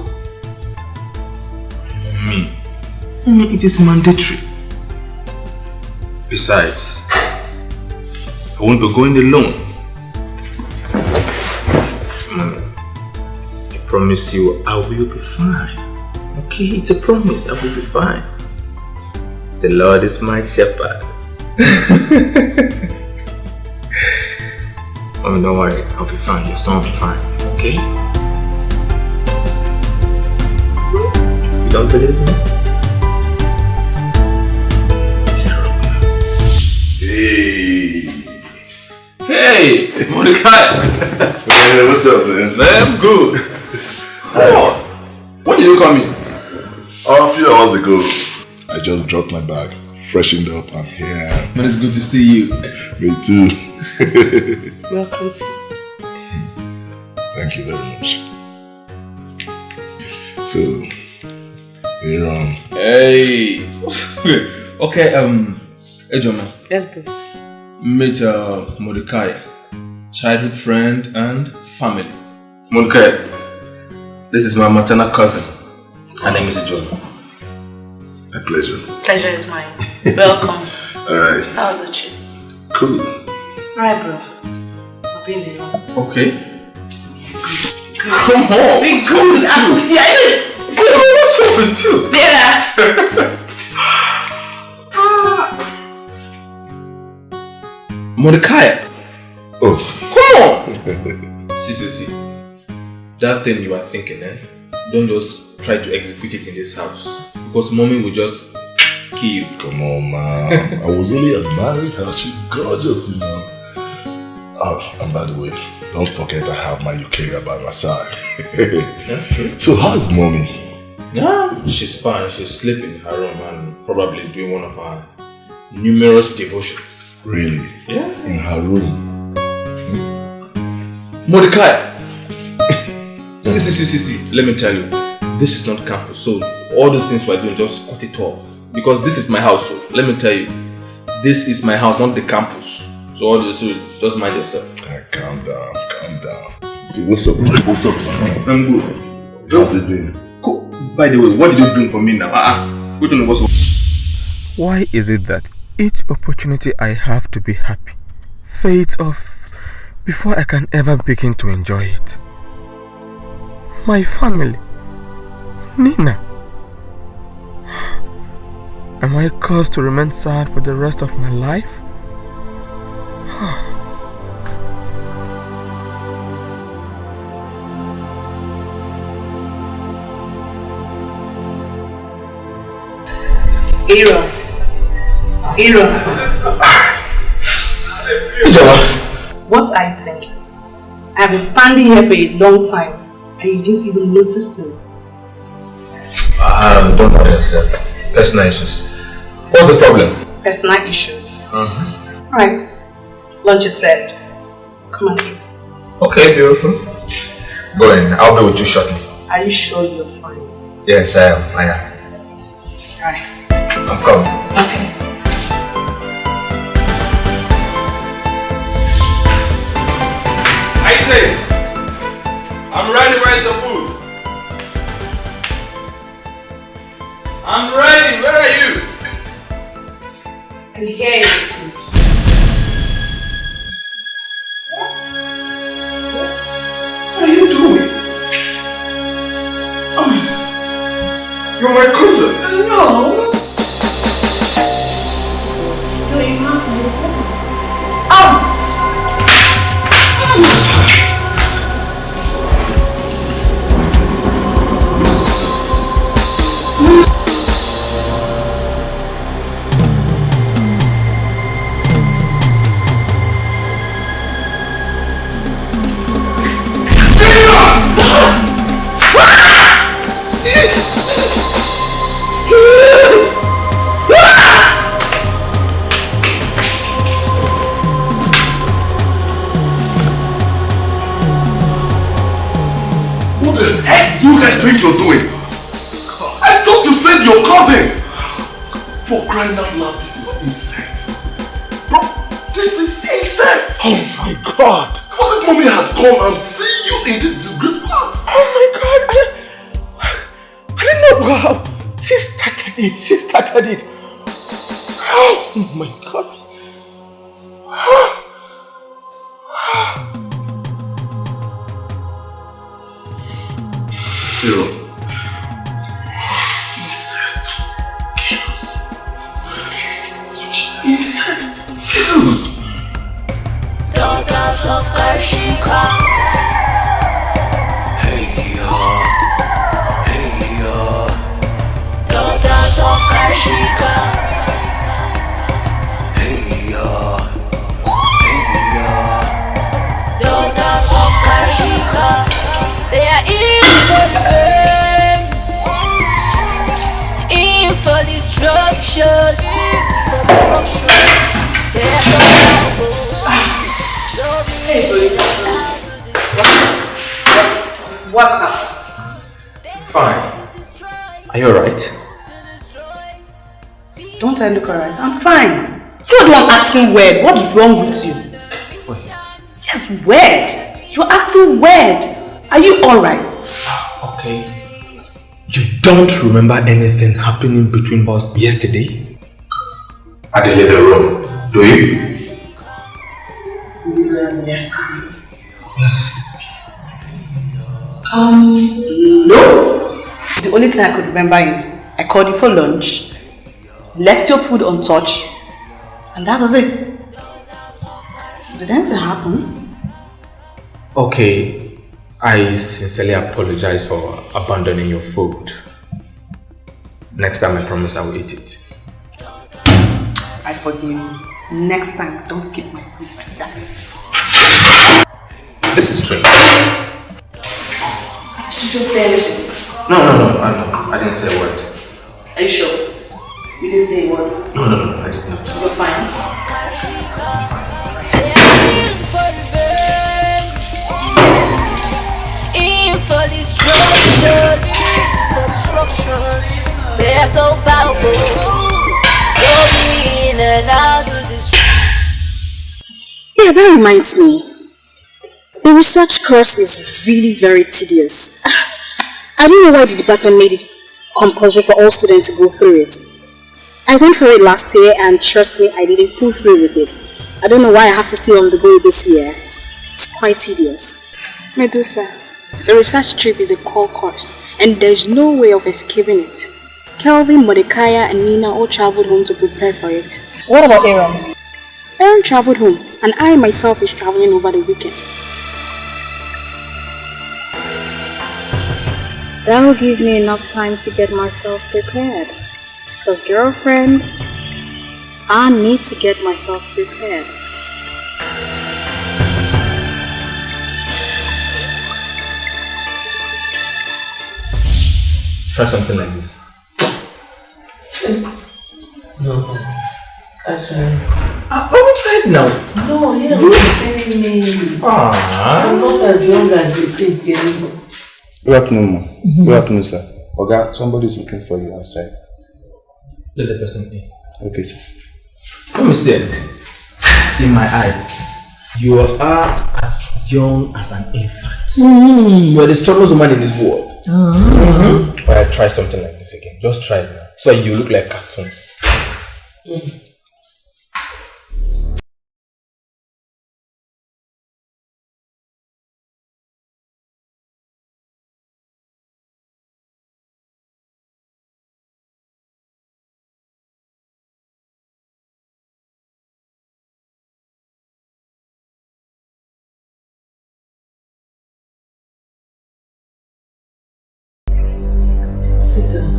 Me? It is mandatory. Besides, I won't be going alone. Mommy, I promise you I will be fine. Okay, it's a promise, I will be fine. The Lord is my shepherd. Mommy, don't worry, I'll be fine. Your son will be fine, okay? You don't believe me? Hey, Mordecai! Man, what's up, man? Man, I'm good. Oh, when did you come in? A few hours ago. I just dropped my bag, freshened up, and here I am. Man, it's good to see you. Me too. Welcome. Thank you very much. So, Aaron. Hey. Okay, hey, Joma. Yes, bro. Meet Mordecai, childhood friend and family. Mordecai, this is my maternal cousin. Her name is John. My pleasure. Pleasure is mine. Welcome. Alright. How was the trip? Cool. Alright, bro. I'll be in the room. Okay. Come on. Be What's wrong with you? What's wrong with you? Yeah. Mordecai. Oh. Come on. See. That thing you are thinking, don't just try to execute it in this house. Because mommy will just kill you. Come on, man. I was only admiring her. She's gorgeous, you know. Oh, and by the way, don't forget I have my Eukarya by my side. That's true. So how's mommy? Yeah, she's fine. She's sleeping in her room and probably doing one of her numerous devotions. Really? Yeah. In her room? Mordecai! See. Let me tell you, this is not campus. So all these things we're doing, just cut it off. Because this is my house. So let me tell you, this is my house, not the campus. So all this, so just mind yourself. Calm down. So what's up, man? I'm good. How's it been? Cool. By the way, what did you bring for me now? We don't know what's. Why is it that each opportunity I have to be happy fades off before I can ever begin to enjoy it? My family, Nina. Am I caused to remain sad for the rest of my life? Aaron. What are you thinking? I've been standing here for a long time and you didn't even notice me. Don't worry yourself. Personal issues. What's the problem? Personal issues. Right. Lunch is served. Come and eat. Okay, beautiful. Go in. I'll be with you shortly. Are you sure you're fine? Yes, I am. Alright. I'm coming. Okay. Isaac! I'm ready. Where's the food? I'm ready. Where are you? I'm here. What are you doing? You're my cousin. No. You're not. What the heck do you guys think you're doing? I thought you said your cousin! For crying out loud, this is incest. Bro, this is incest! Oh my god! What if mommy had come and seen you in this disgraceful act? Oh my god! I didn't know how. She started it. Oh my god. Hero. Incest kills. Incest kills. Daughters of Karshika. Daughters of Karshika. Daughters of Karshika. They are in for pain, in for destruction. They are so powerful. So What's up? Fine. Are you alright? Don't I look alright? I'm fine. You're the one acting weird. What's wrong with you? What's that? Yes, weird. You're acting weird. Are you alright? Okay. You don't remember anything happening between us yesterday? At the living room, do you? Yes. Yes. No. The only thing I could remember is I called you for lunch, left your food untouched, and that was it. Did anything happen? Okay. I sincerely apologize for abandoning your food. Next time I promise I will eat it. I forgive you. Next time, don't keep my food like that. This is strange. Did you say anything? No, I didn't say a word. Are you sure? You didn't say a word? No, I did not. You're fine. For destruction, they are so powerful, so mean and out to destroy. Yeah, that reminds me. The research course is really very tedious. I don't know why the department made it compulsory for all students to go through it. I went for it last year and trust me, I didn't pull through with it. I don't know why I have to stay on the go this year. It's quite tedious. Medusa, the research trip is a core course and there's no way of escaping it. Kelvin, Mordecai and Nina all traveled home to prepare for it. What about Aaron? Aaron traveled home and I myself is traveling over the weekend. That will give me enough time to get myself prepared. Because girlfriend, I need to get myself prepared. Try something like this. No. I tried. I will try it now. No, you're preparing me. I'm not as young as you think anymore. Good afternoon, Mom. Good afternoon, sir. Oga, somebody is looking for you outside. Let the person in. Okay, sir. Let me see. In my eyes, you are as young as an infant. You are the strongest woman in this world. But I try something like this again. Just try it now. So you look like cartoons. Sit down.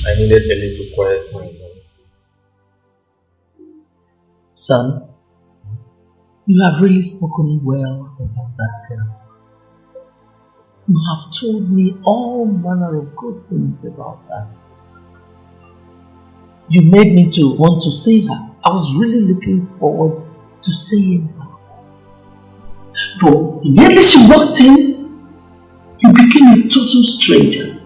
I needed a little quiet time. Son, you have really spoken well about that girl. You have told me all manner of good things about her. You made me to want to see her. I was really looking forward to seeing her. But immediately she walked in, you became a total stranger.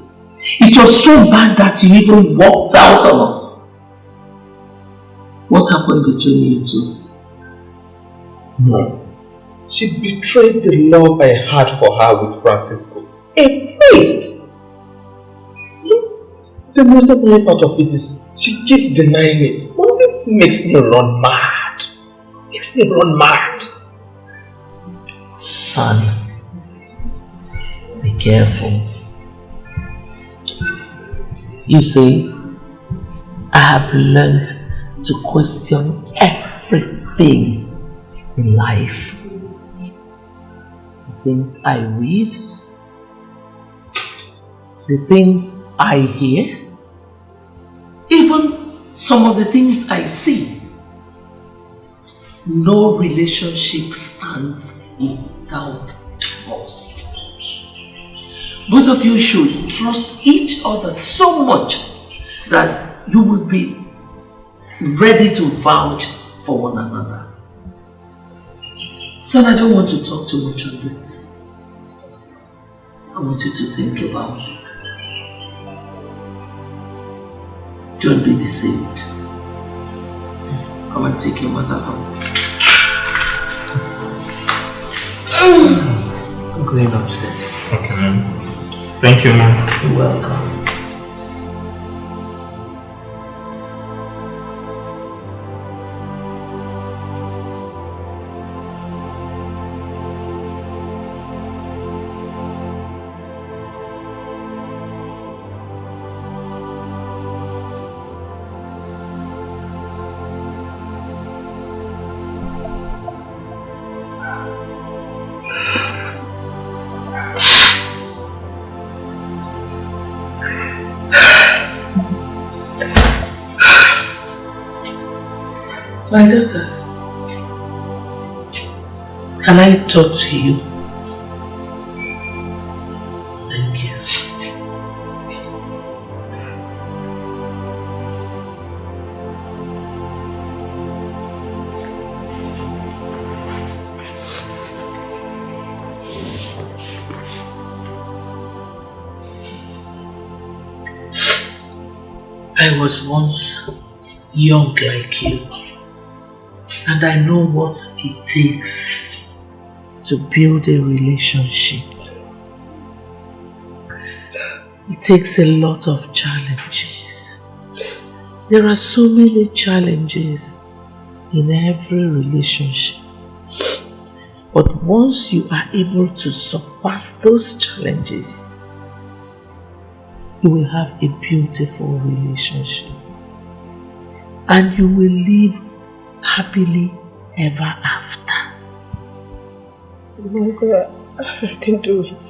It was so bad that you even walked out on us. What happened between you two? No. She betrayed the love I had for her with Francisco. A priest! The most important part of it is she keeps denying it. Well, this makes me run mad. Makes me run mad. Son, be careful. You see, I have learned to question everything in life. The things I read, the things I hear, even some of the things I see. No relationship stands without trust. Both of you should trust each other so much that you will be ready to vouch for one another. Son, I don't want to talk too much on this. I want you to think about it. Don't be deceived. Come and take your mother home. I'm going upstairs. Okay, ma'am. Thank you, ma'am. You're welcome. My daughter, can I talk to you? Thank you. I was once young like you. And I know what it takes to build a relationship. It takes a lot of challenges. There are so many challenges in every relationship. But once you are able to surpass those challenges, you will have a beautiful relationship. And you will live happily ever after. Uncle, I can do it.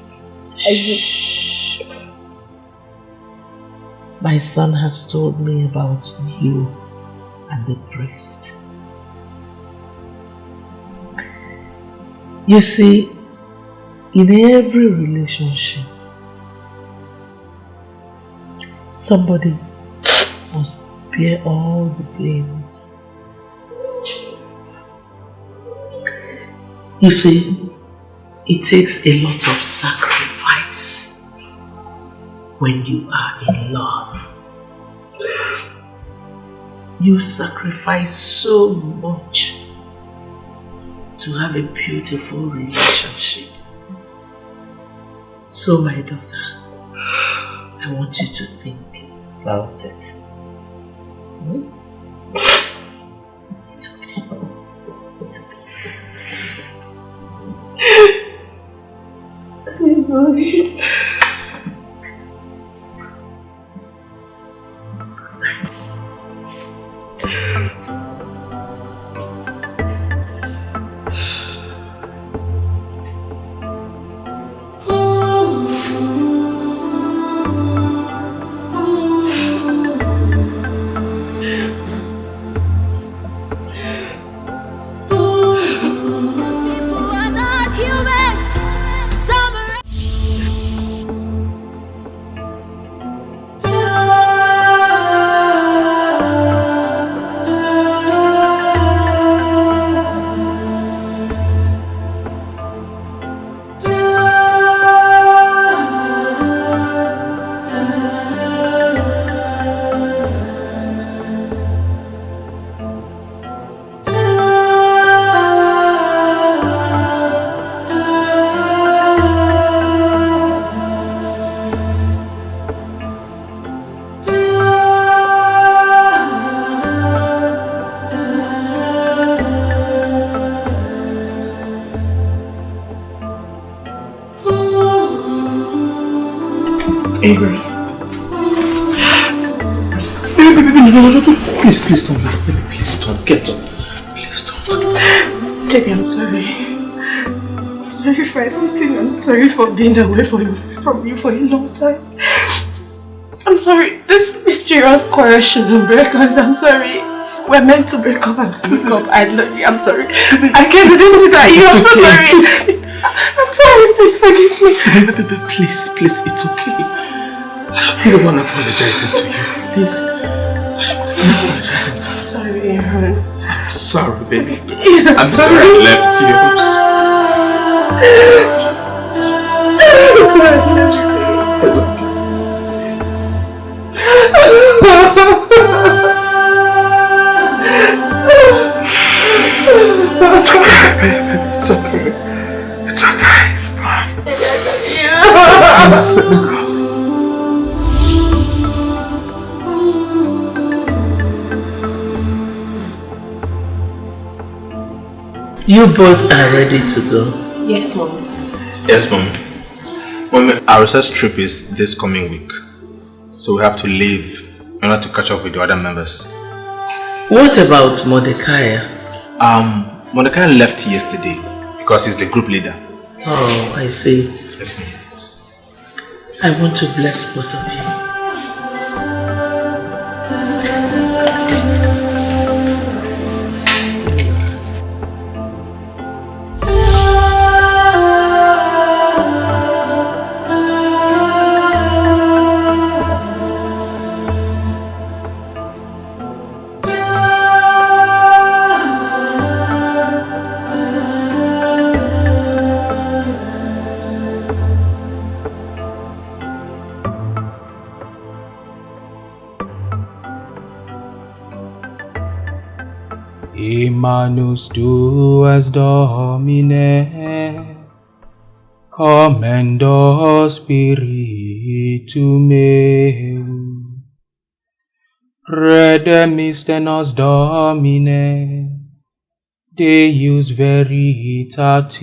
I do. My son has told me about you and the priest. You see, in every relationship, somebody must bear all the blames. You see, it takes a lot of sacrifice when you are in love. You sacrifice so much to have a beautiful relationship. So my daughter, I want you to think about it. Hmm? It's okay. It's okay. It's okay. I know it. Avery. No. Please don't. Baby, please don't. Get up. Please don't. Baby, I'm sorry. I'm sorry for everything. I'm sorry for being away from you for a long time. I'm sorry. This mysterious quarrel shouldn't break us. I'm sorry. We're meant to break up and to make up. I love you. I'm sorry. I can't do this without you. I'm so sorry. I'm sorry. Please forgive me. Baby, please. It's okay. I don't want to apologize to you. Please. I'm apologizing to you. Sorry, Aaron. I'm sorry, baby. Yeah, I'm sorry I left you. It's okay. It's fine. You both are ready to go? Yes, Mom. Yes, Mom. Mom, our research trip is this coming week. So we have to leave in order to catch up with the other members. What about Mordecai? Mordecai left yesterday because he's the group leader. Oh, I see. Yes, Mom. I want to bless both of you. Manus tuas Domine, commendo spiritu meum, redemis nos Domine, Deus veritatis,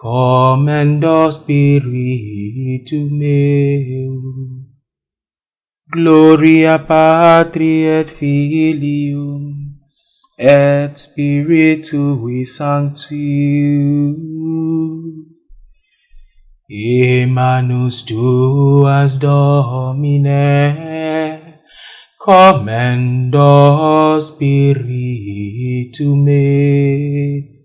commendo spiritu meum. Gloria Patri et Filium et Spiritui Sancti. Emanus tuas Domine, commendo Spiritu meum.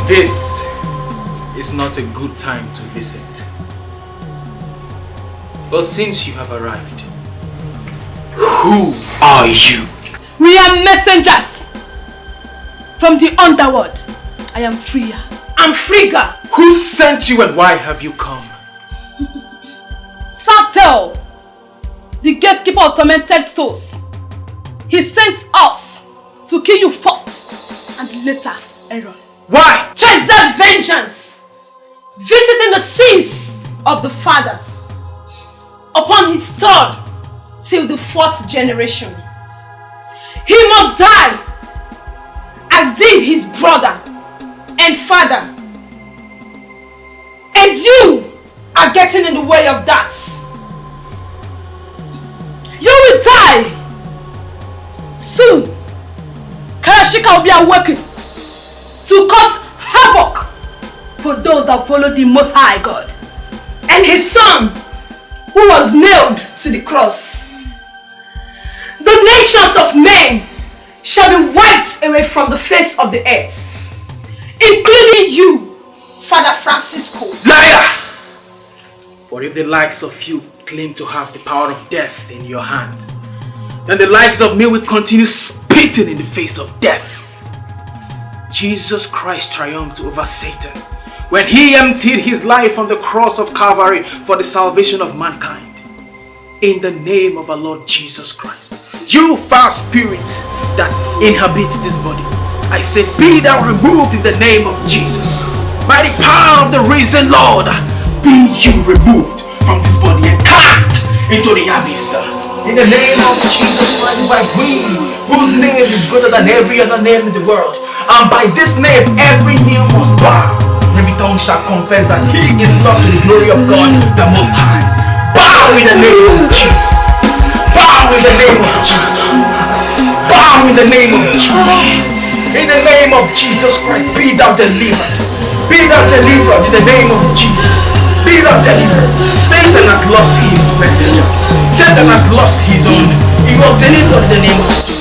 This is not a good time to visit. But since you have arrived, who are you? We are messengers from the underworld. I am Freya. I'm Frigga. Who sent you and why have you come? Satel, the gatekeeper of tormented souls. He sent us to kill you first and later, Aaron. Why? To exert vengeance, visiting the sins of the fathers upon his third till the fourth generation. He must die as did his brother and father. And you are getting in the way of that. You will die soon. Karashika will be awakened to cause havoc for those that follow the Most High God and his Son who was nailed to the cross. The nations of men shall be wiped away from the face of the earth, including you, Father Francisco. Liar! For if the likes of you claim to have the power of death in your hand, then the likes of me will continue spitting in the face of death. Jesus Christ triumphed over Satan when he emptied his life on the cross of Calvary for the salvation of mankind. In the name of our Lord Jesus Christ, you foul spirit that inhabits this body, I say, be thou removed in the name of Jesus. By the power of the risen Lord, be you removed from this body and cast into the abyss. In the name of Jesus Christ, by we, whose name is greater than every other name in the world, and by this name every knee must bow, and every tongue shall confess that he is Lord to the glory of God the Most High. Bow in the name of Jesus. Bow in the name of Jesus. Bow in the name of Jesus. In the name of Jesus Christ, be thou delivered. Be thou delivered in the name of Jesus. Be thou delivered. Satan has lost his messengers. Satan has lost his own. He was delivered in the name of Jesus.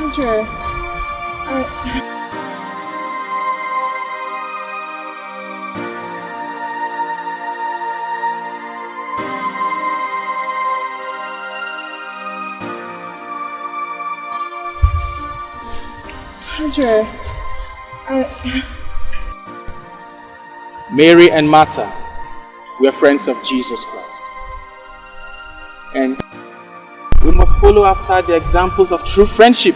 Teacher, Mary and Martha were friends of Jesus Christ. And we must follow after the examples of true friendship.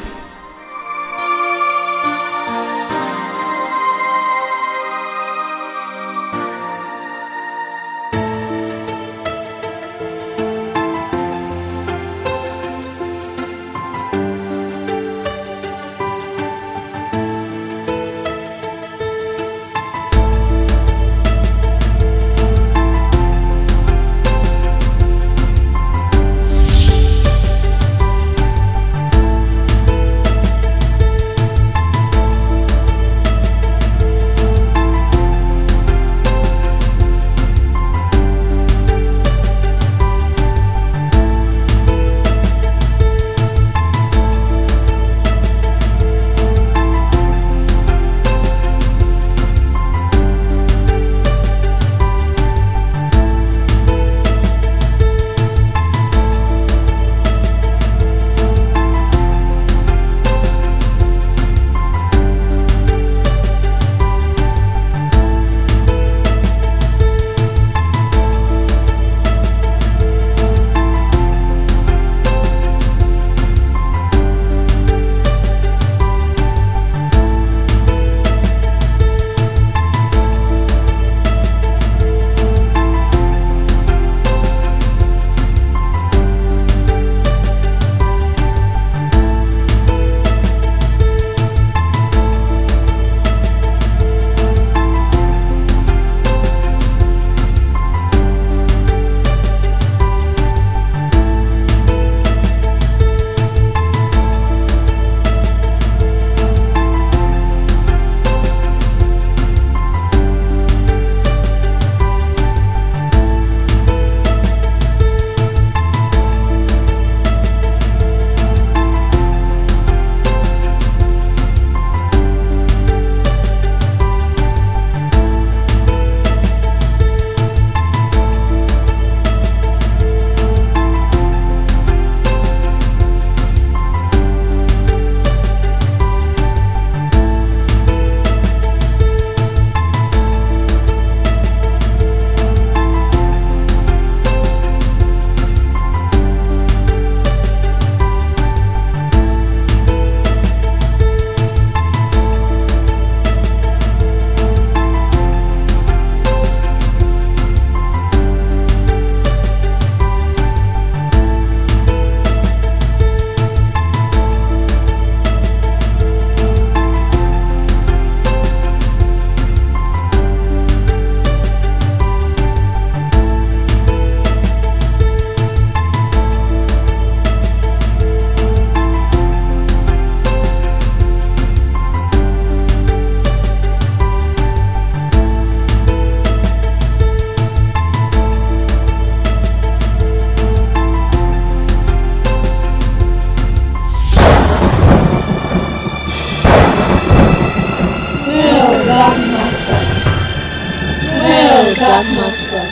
Dark Master.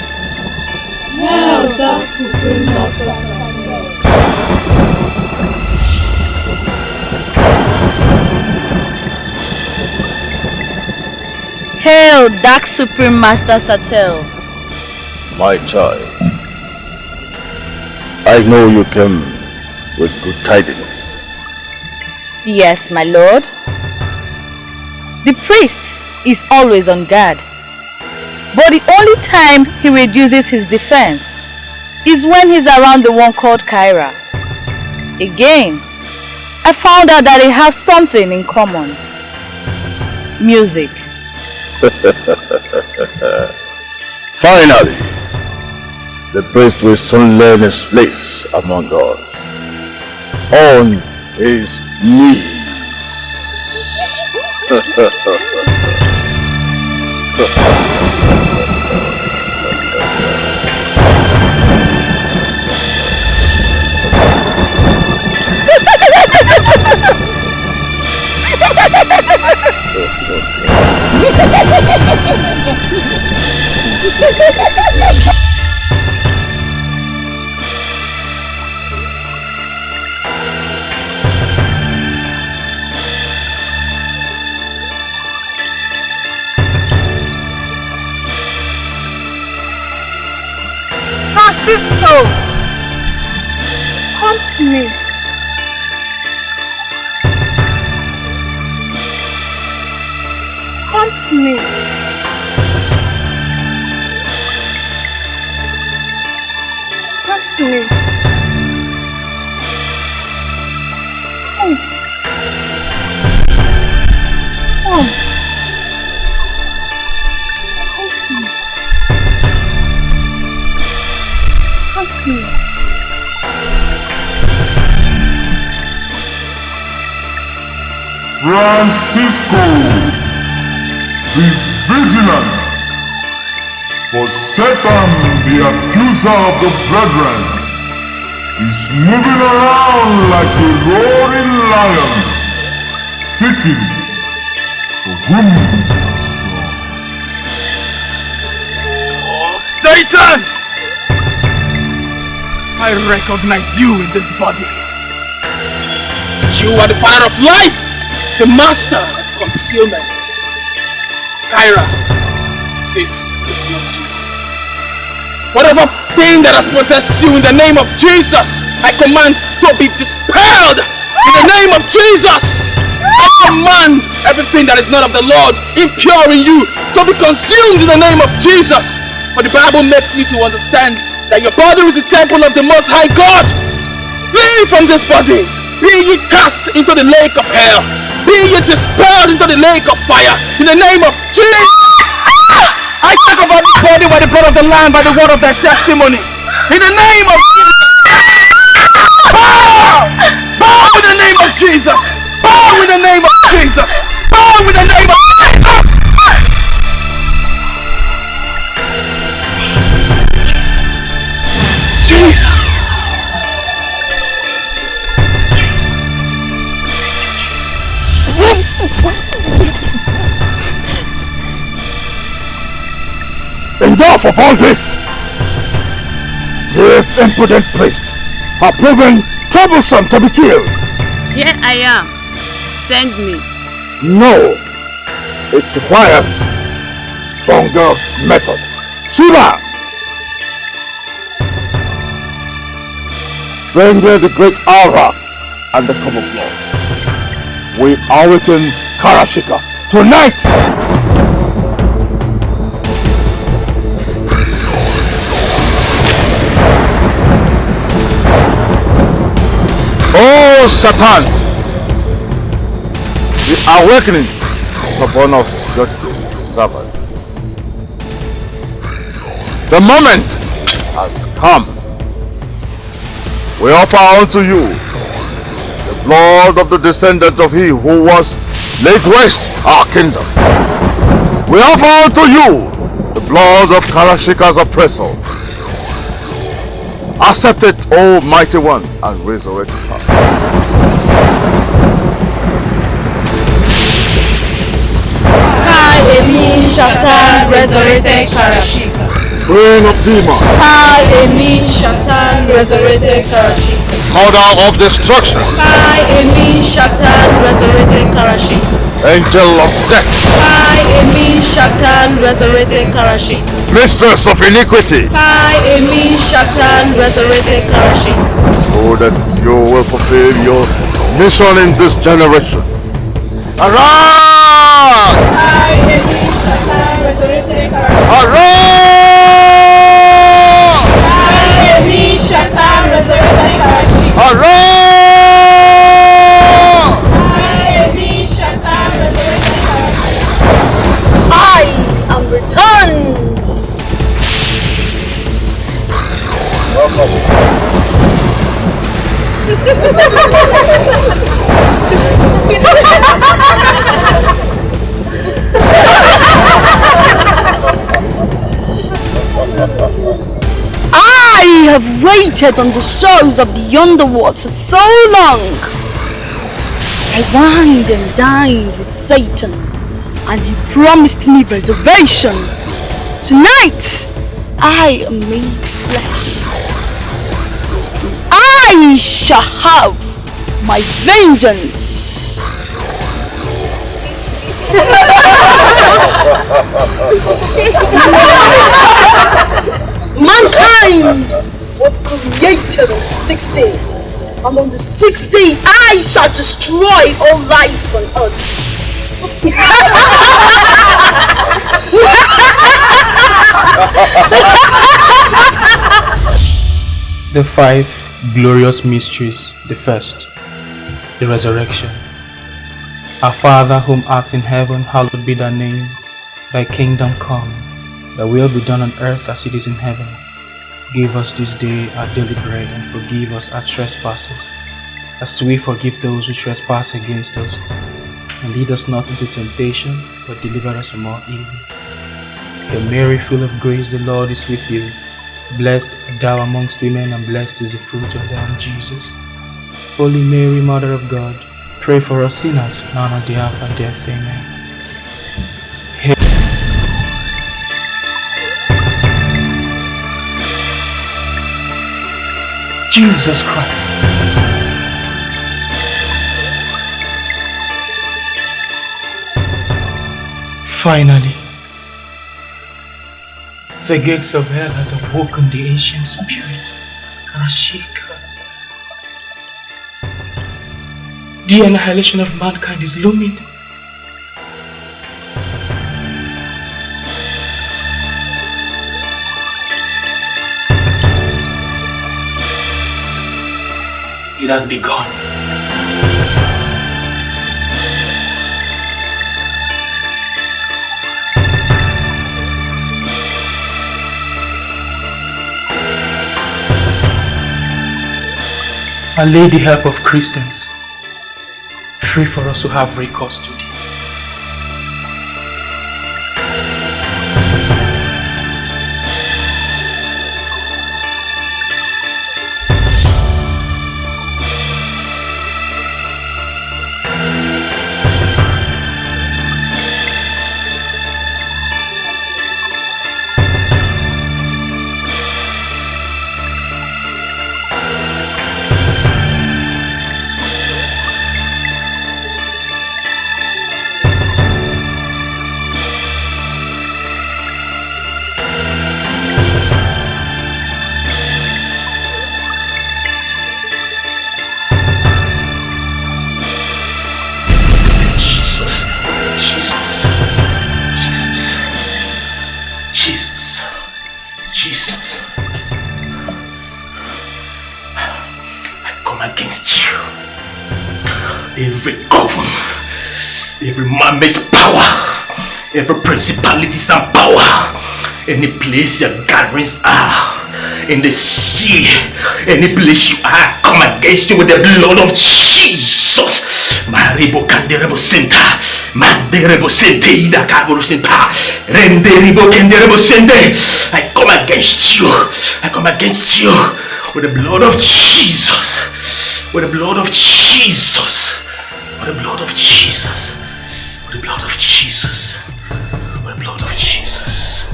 Hail, thou Supreme Master Samuel. Hail, Dark Supreme Master Satel. My child, I know you came with good tidings. Yes, my lord. The priest is always on guard. But the only time he reduces his defense is when he's around the one called Kyra. Again, I found out that they have something in common. Music. Finally, the priest will soon learn his place among us. On his knees. Francisco! Come to me. Come to me. Come to me. Come. Come. Come to me. Come to me. Francisco, be vigilant, for Satan, the accuser of the brethren, is moving around like a roaring lion, seeking for whom to destroy. Oh, Satan! I recognize you in this body. You are the father of lies, the master of concealment. Kyra, this is not you. Whatever thing that has possessed you, in the name of Jesus, I command to be dispelled. In the name of Jesus, I command everything that is not of the Lord, impure in you, to be consumed in the name of Jesus. For the Bible makes me to understand that your body is the temple of the Most High God. Flee from this body. Be ye cast into the lake of hell. Be ye dispelled into the lake of fire. In the name of Jesus. I take over this body by the blood of the Lamb, by the word of their testimony. In the name of Jesus. Bow! Bow in the name of Jesus. Bow in the name of Jesus. Bow in the name of Jesus. Enough of all this! These impudent priests are proven troublesome to be killed. Here I am. Send me. No! It requires stronger method. Shiva! Bring me the great aura and the cup of blood. We are within Karashika tonight! Oh, Satan! The awakening is upon us, your servant. The moment has come. We offer unto you the blood of the descendant of he who was laid waste our kingdom. We offer unto you the blood of Karashika's oppressor. Accept it, O mighty one, and resurrect her. Emi Shatan resurrected Karashika. Brain of demon. Emi Shatan resurrected Karashika. Mother of destruction. Emi Shatan resurrected Karashika. Angel of death. Emi Shatan resurrected Karashika. Mistress of iniquity. Emi Shatan resurrected Karashika. So that you will fulfill your mission in this generation. Arise! Emi Shatan resurrected Karashika. Arise! Emi Shatan resurrected Karashika. Arise! Emi Shatan resurrected Karashika. I am returned. I have waited on the shores of the underworld for so long. I wined and dined with Satan, and he promised me preservation. Tonight, I am made flesh. I shall have my vengeance. Mankind was created on the 6th day. And on the 6th day, I shall destroy all life on earth. The 5 glorious mysteries. The first, the resurrection. Our Father whom art in heaven, hallowed be thy name. Thy kingdom come, thy will be done on earth as it is in heaven. Give us this day our daily bread, and forgive us our trespasses, as we forgive those who trespass against us. And lead us not into temptation, but deliver us from all evil. Hail Mary, full of grace, the Lord is with you. Blessed art thou amongst women, and blessed is the fruit of thy womb, Jesus. Holy Mary, Mother of God, pray for us sinners, now and at the hour of our death. Amen. Jesus Christ. Finally, the gates of hell has awoken the ancient spirit, Rashika. The annihilation of mankind is looming. It has begun. I lay the help of Christians. Pray for us who have recourse to thee. Every principalities and power, any place your gatherings are, in the sea, any place you are, come against you with the blood of Jesus. Maribo Canderebo Senta, Manderebo Sente, Ida Carbo Senta, Renderibo Canderebo Sente. I come against you. I come against you with the blood of Jesus. With the blood of Jesus. With the blood of Jesus. With the blood of Jesus. Blood of Jesus.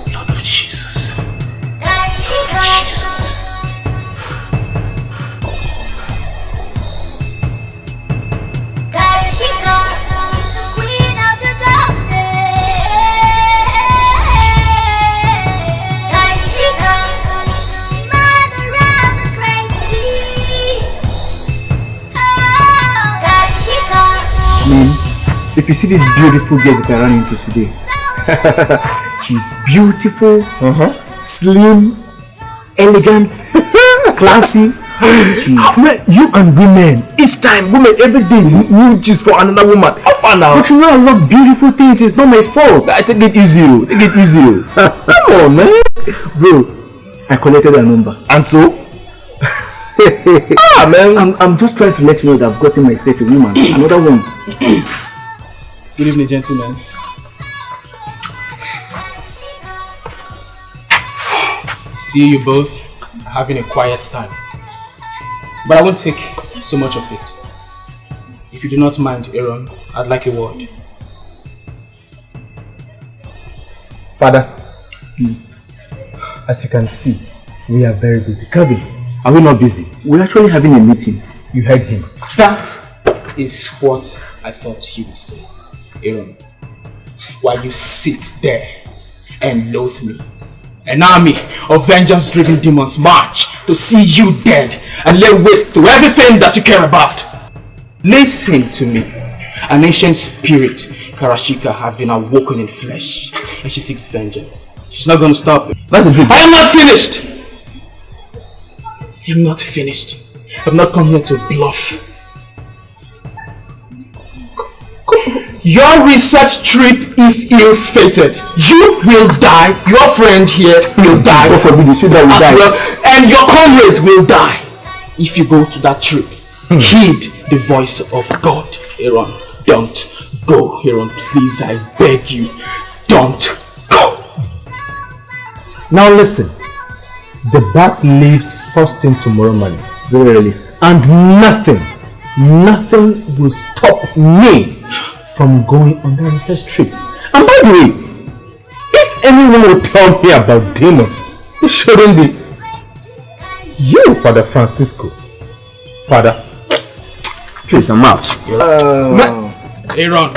Blood of Jesus. If you see this beautiful girl that I ran into today, she's beautiful, slim, elegant, classy. You and women, each time, women, every day, you choose for another woman. How far now? But you know I love beautiful things, it's not my fault. I take it easy, take it easy. Come on, man. Bro, I collected her number. And so? Man. I'm just trying to let you know that I've gotten myself a woman. Another one. Good evening, gentlemen. See you both having a quiet time. But I won't take so much of it. If you do not mind, Aaron, I'd like a word. Father, as you can see, we are very busy. Kevin, are we not busy? We're actually having a meeting. You heard him. That is what I thought you would say, Aaron. While you sit there and loathe me, An army of vengeance-driven demons march to see you dead and lay waste to everything that you care about. Listen to me. An ancient spirit, Karashika, has been awoken in flesh and she seeks vengeance. She's not going to stop it. I am not finished! I am not finished. I've not come here to bluff. Your research trip is ill-fated. You will die. Your friend here will die. God forbid you see that we die. Well, and your comrades will die if you go to that trip. Heed the voice of God. Aaron, don't go. Aaron, please, I beg you, don't go. Now listen. The bus leaves first thing tomorrow morning. Very early. And nothing will stop me from going on that research trip. And by the way, if anyone will tell me about demons, it shouldn't be you, Father Francisco. Father, please, I'm out. Aaron!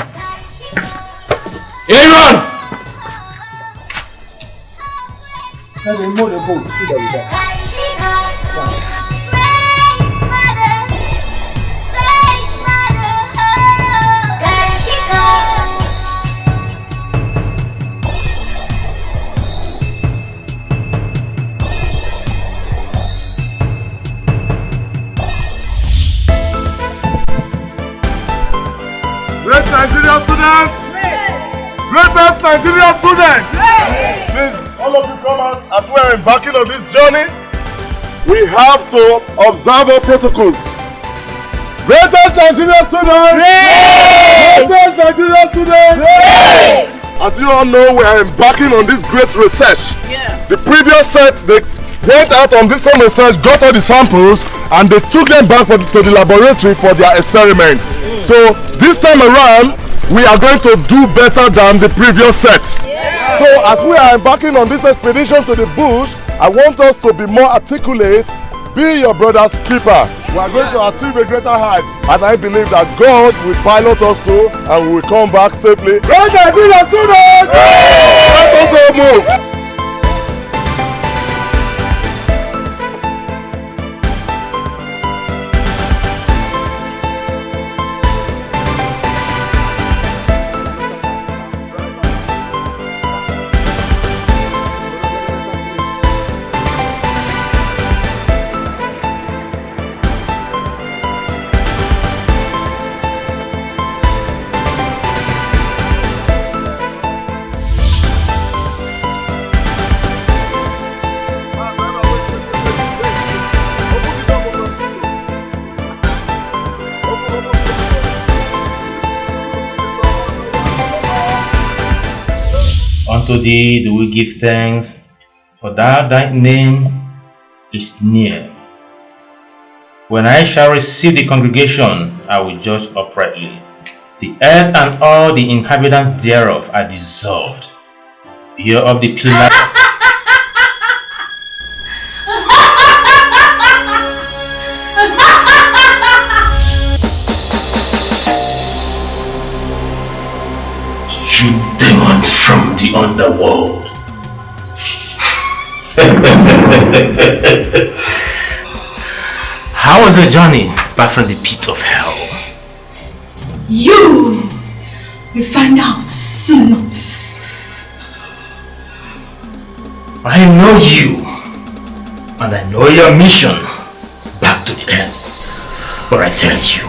Great Nigerian students! Greatest Nigerian students! Please, all of you come out as we are embarking on this journey. We have to observe our protocols. Greatest Nigerian students! Greatest Nigerian students! As you all know, we are embarking on this great research. The previous set, they went out on this same research, got all the samples, and they took them back to the laboratory for their experiments. So this time around, we are going to do better than the previous set. So as we are embarking on this expedition to the bush, I want us to be more articulate, be your brother's keeper. We are going to achieve a greater height, and I believe that God will pilot us so, and we will come back safely. Great Nigerian students! Let us all move! Unto thee do we give thanks, for that thy name is near. When I shall receive the congregation, I will judge uprightly. The earth and all the inhabitants thereof are dissolved. Hear of the pillar. You demons from the underworld. How was the journey back from the pit of hell? You will find out soon enough. I know you, and I know your mission back to the end. But I tell you,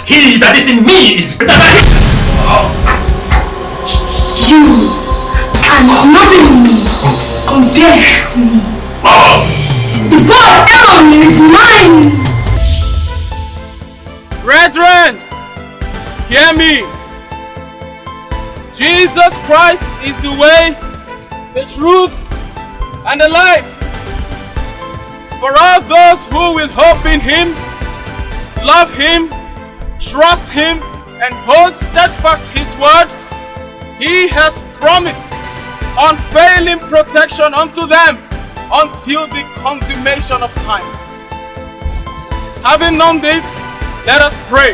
he that is in me is greater than he. You are nothing compared to me. The God Elon is mine. Brethren, hear me. Jesus Christ is the way, the truth, and the life. For all those who will hope in Him, love Him, trust Him, and hold steadfast His word, He has promised unfailing protection unto them until the consummation of time. Having known this, let us pray.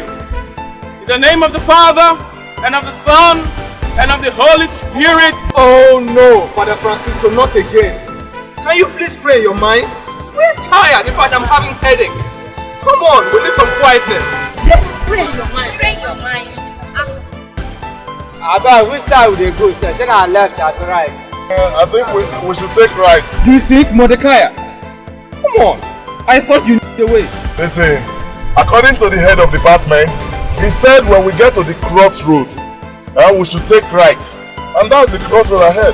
In the name of the Father, and of the Son, and of the Holy Spirit. Oh no, Father Francisco, not again. Can you please pray in your mind? We're tired. In fact, I'm having headache. Come on, we need some quietness. Let's pray in your mind. Pray in your mind. Abba, which side would they go, sir? Should I left or right? I think we should take right. You think, Mordecai? Come on. I thought you knew the way. Listen, according to the head of department, he said when we get to the crossroad, we should take right. And that's the crossroad ahead.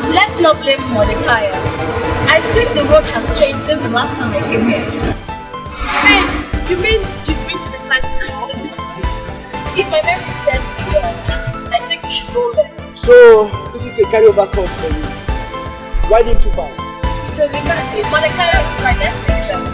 Let's not blame Mordecai. I think the road has changed since the last time I came here. Babes, you mean you've been to the side before? If my memory serves me well, I think we should go left. So, this is a carryover course for you. Why didn't you pass? Because if Mordecai is right, let's take left.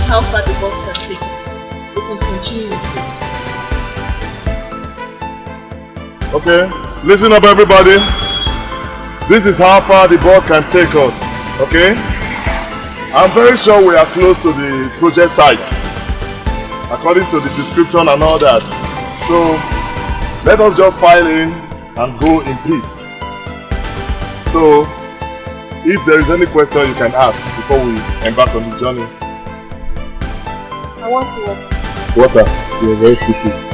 How far the bus can take us. We can continue. Okay, listen up everybody. This is how far the bus can take us, okay? I'm very sure we are close to the project site, according to the description and all that. So, let us just file in and go in peace. So, if there is any question you can ask before we embark on the journey. I want water. Water, you're very sticky.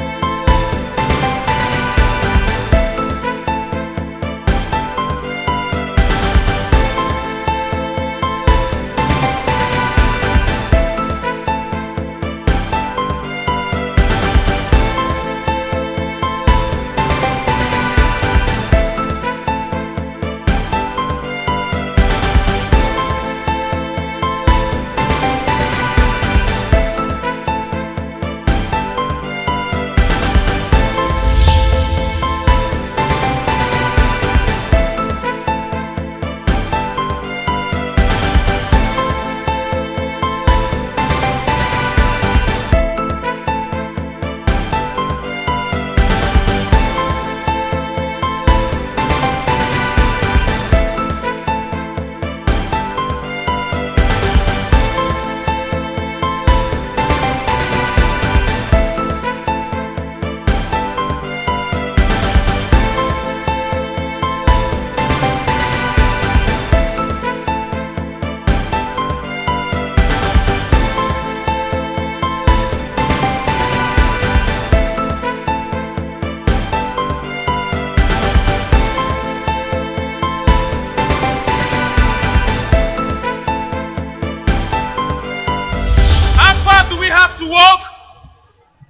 work?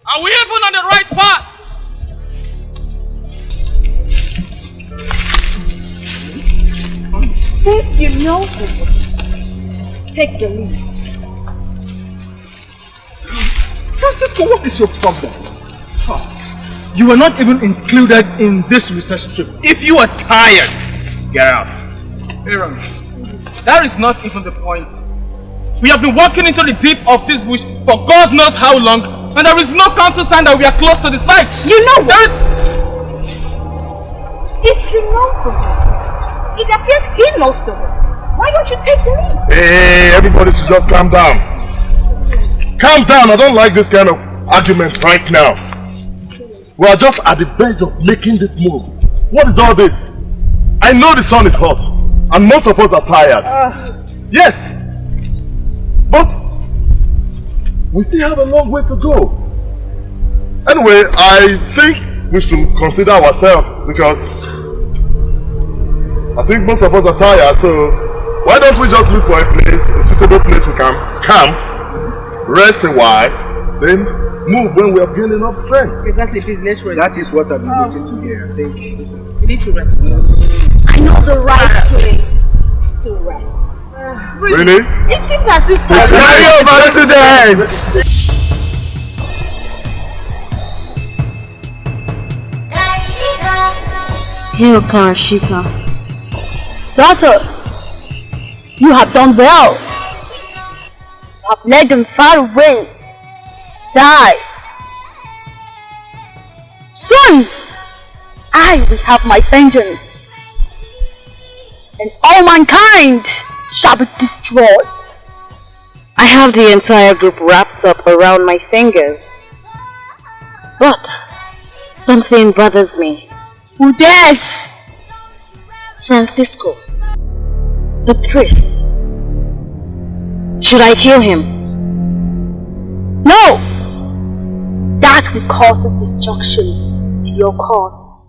Are we even on the right path? Since you know him, take the lead. Francisco, what is your problem? You were not even included in this research trip. If you are tired, get out. Aaron, that is not even the point. We have been walking into the deep of this bush for God knows how long, and there is no counter sign that we are close to the site. You know what? There is... If you know him, it appears he knows the way. Why don't you take the lead? Hey, everybody should just calm down. Calm down, I don't like this kind of argument right now. We are just at the verge of making this move. What is all this? I know the sun is hot, and most of us are tired. Yes, but we still have a long way to go. Anyway, I think we should consider ourselves because I think most of us are tired, so why don't we just look for a place, a suitable place we can camp, rest a while, then move when we have gained enough strength. Exactly, please, let's rest. That is what I've been waiting to hear. Thank you. You need to rest. I know the right place to rest. Really? It seems as if Carry over to them! Hail Karashika. Daughter, you have done well. You have led them far away. Die. Soon, I will have my vengeance, and all mankind shall be destroyed. I have the entire group wrapped up around my fingers, but something bothers me. Who dares? Francisco, the priest. Should I kill him? No! That will cause a destruction to your cause.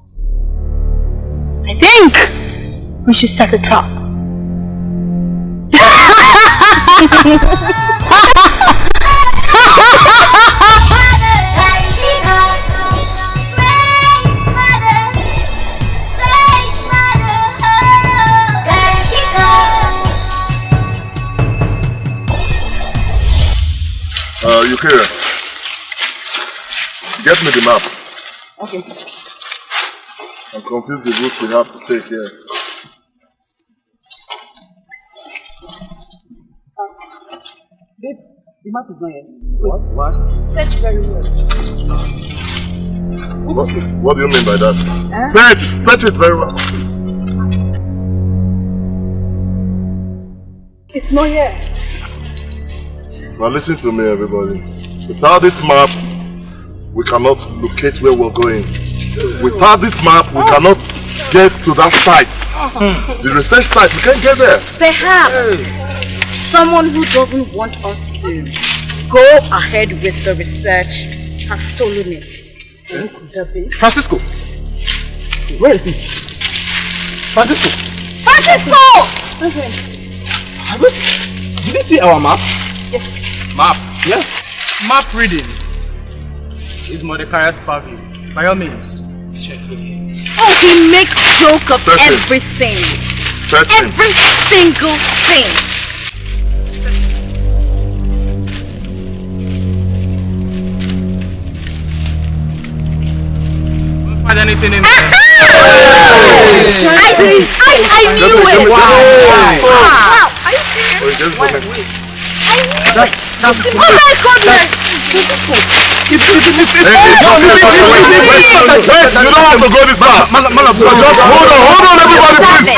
I think we should set a trap. Yukira, get me the map. Okay. I'm confused the route we have to take here. Babe, the map is not yet. Wait. What? Search very well. What do you mean by that? Search it very well. It's not yet. Now listen to me, everybody. Without this map, we cannot locate where we're going. Without this map, we cannot get to that site. The research site, we can't get there. Perhaps someone who doesn't want us to go ahead with the research has stolen it. Who could that be? Francisco! Where is he? Francisco! Francisco! Okay. Did you see our map? Yes. Map? Yeah. Map reading is Mordecai's purview. By all means, check with him. Oh, he makes joke of Search him. everything. Search him. Every single thing. Find anything in there? I knew it! Wow. Are you serious? That's Oh my goodness! you don't have to go this far. Just hold on, everybody, please.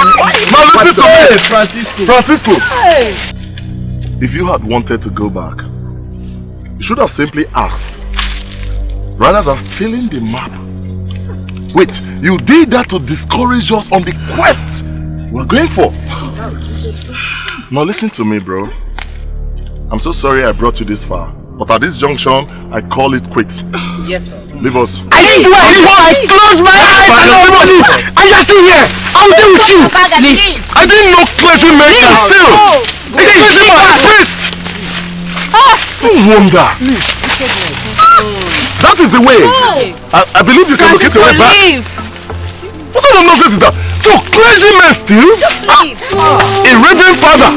Now listen to me. Francisco. If you had wanted to go back, you should have simply asked, rather than stealing the map. Wait, you did that to discourage us on the quest we're going for. Now listen to me, bro. I'm so sorry I brought you this far, but at this junction, I call it quits. Yes. Leave us. I didn't do it before I closed my eyes and everybody. I'm just in here. I'll deal with you. Leave. I didn't know clergy men can steal. It's clergy man, priest. No wonder. wickedness. That is the way. No. I believe you can locate your way back. What sort of nonsense is that? So clergyman steals? A reverend father?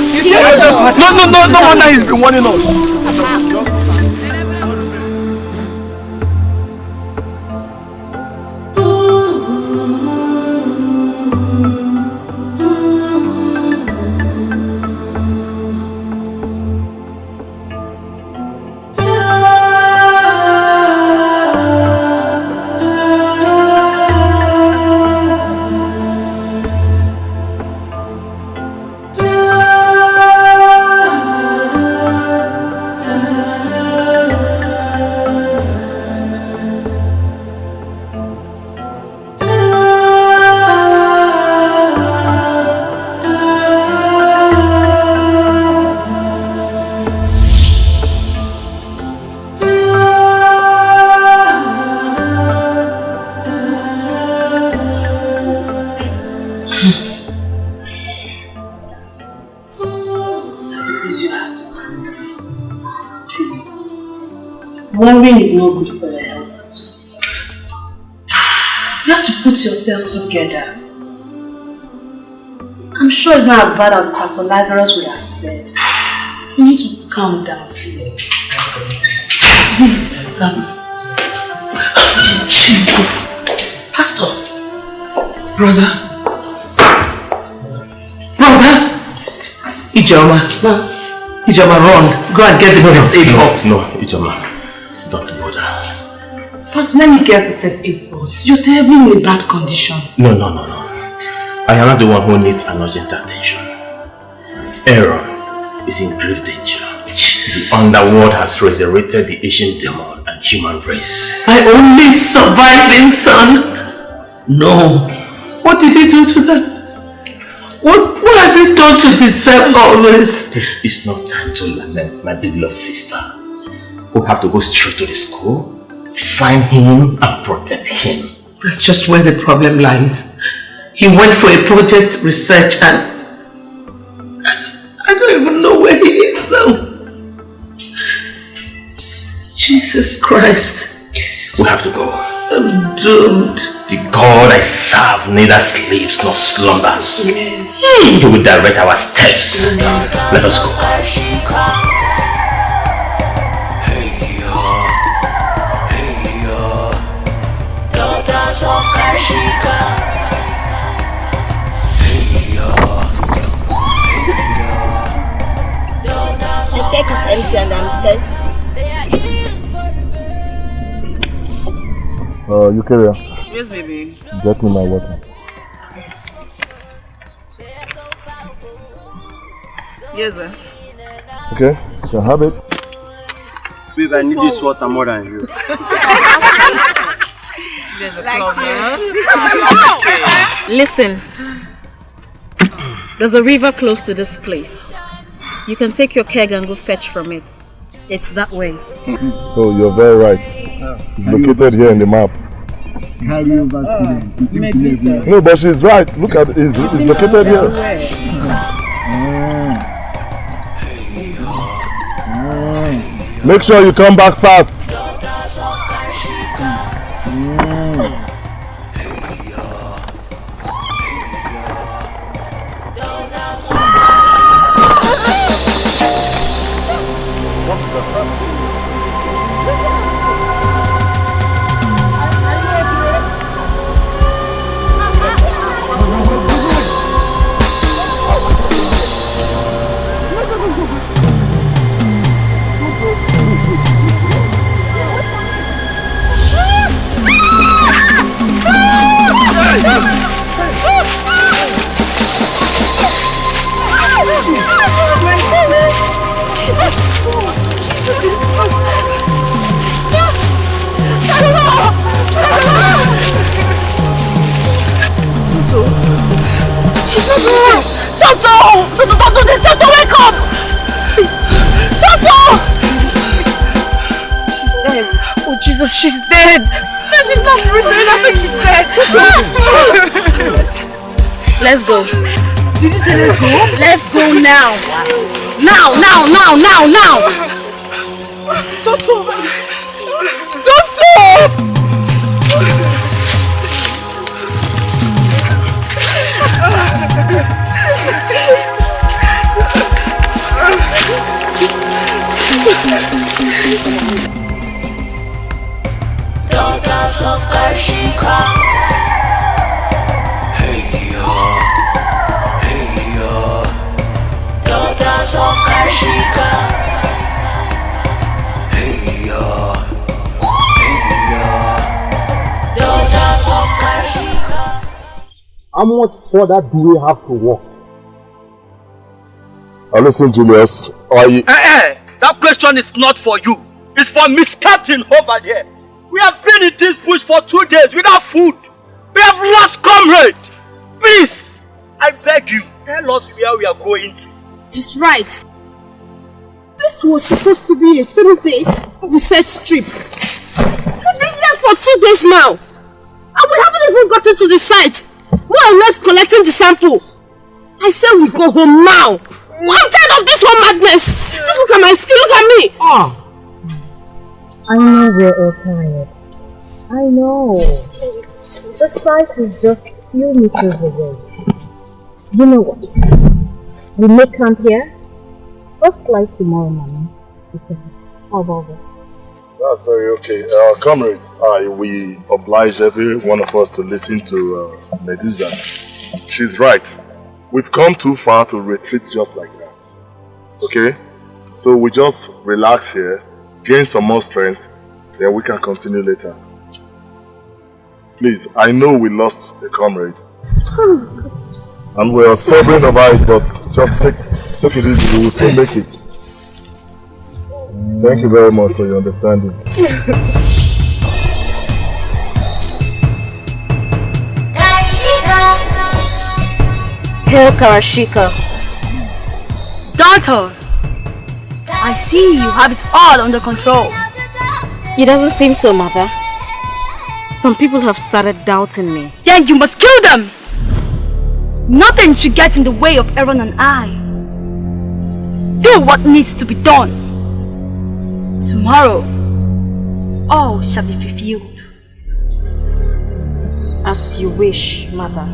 No wonder he's been warning us. Worrying is not good for your health at all. You have to put yourself together. I'm sure it's not as bad as Pastor Lazarus would have said. You need to calm down, please. Please, Jesus. Pastor. Brother. Ijoma. Ijoma, run. Go and get the first aid box. No, Ijoma. Don't bother. Pastor, let me get the first aid box. You're terribly in a bad condition. No. I am not the one who needs an urgent attention. Aaron is in grave danger. Jesus. The underworld has resurrected the ancient demon and human race. My only surviving son. No. What did he do to them? What has he done to deserve all this? This is not time to lament my beloved sister. We have to go straight to the school, find him and protect him. That's just where the problem lies. He went for a project research and I don't even know where he is now. Jesus Christ. We have to go. I'm doomed. The God I serve neither sleeps nor slumbers. Yeah. He will direct our steps. Let us go. Daughters of Karshika. The cake is empty and I'm thirsty. Eukarya. Yes, baby. Get me my water. Yes, sir. Okay, you can have it. Babe, I need this water more than you. There's a problem. Listen, there's a river close to this place. You can take your keg and go fetch from it. It's that way. Oh, you're very right. It's located here in the map. No, but she's right. Look at it. It's located here. Make sure you come back fast. Jesus, she's dead. No, she's not breathing. I think she's dead. Let's go. Did you say let's go? Let's go now. Now. Toto. Daughters of Karshika. Hey yo, hey yo. Daughters of Karshika. Hey yo, hey yo. Daughters of Karshika. How much further do we have to walk? Now listen, Julius. That question is not for you. It's for Miss Captain over there. We have been in this bush for 2 days without food. We have lost comrade. Please, I beg you, tell us where we are going to. It's right. This was supposed to be a 3-day research trip. We've been here for 2 days now. And we haven't even gotten to the site. More or less collecting the sample. I said we go home now. I'm tired of this whole madness. Just look at my skin, look at me. I know we're all tired. I know. The site is just a few meters away. You know what? We make camp here. First light tomorrow morning. How about that? That's very okay. Comrades, we oblige every one of us to listen to Medusa. She's right. We've come too far to retreat just like that. Okay? So we just relax here, gain some more strength, then we can continue later. Please, I know we lost a comrade. And we are sobering about it, but just take it easy, we will soon make it. Thank you very much for your understanding. Hail Karashika. Daughter, I see you have it all under control. It doesn't seem so, Mother. Some people have started doubting me. Then you must kill them! Nothing should get in the way of Aaron and I. Do what needs to be done. Tomorrow, all shall be fulfilled. As you wish, Mother.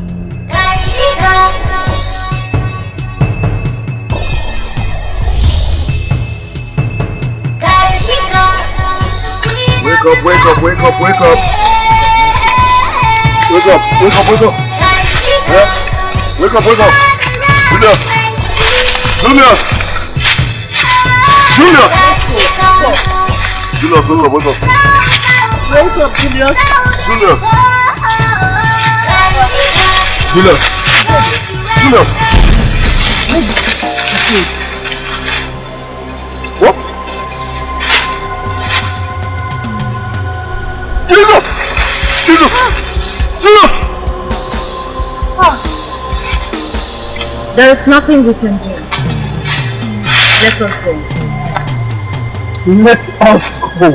Wake up, wake up, wake up, wake up! Wake up, wake up, wake up! Yeah? Wake up, wake up! Julius! Julius! Julius! Julius, wake up, wake up! Wake up, Julius! Julius! Julius! Julius! What? Jesus! Jesus! Jesus! There is nothing we can do. Let us go. Let us go.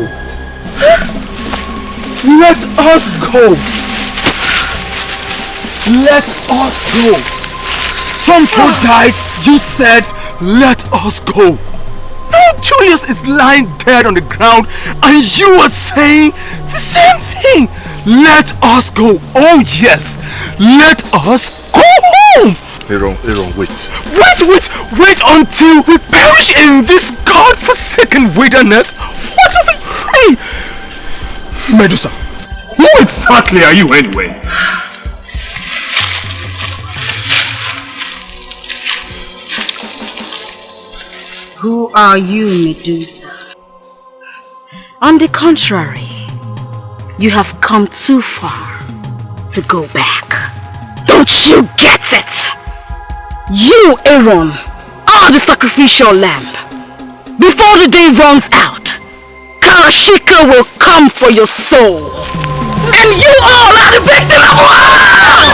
Let us go. Let us go. Some poor died. You said, let us go. Now Julius is lying dead on the ground and you are saying the same thing. Let us go. Oh yes. Let us go home. Aaron, wait. Wait until we perish in this God-forsaken wilderness. What do we say? Medusa, who exactly are you anyway? Who are you, Medusa? On the contrary, you have come too far to go back. Don't you get it? You, Aaron, are the sacrificial lamb. Before the day runs out, Karashika will come for your soul. And you all are the victim of war!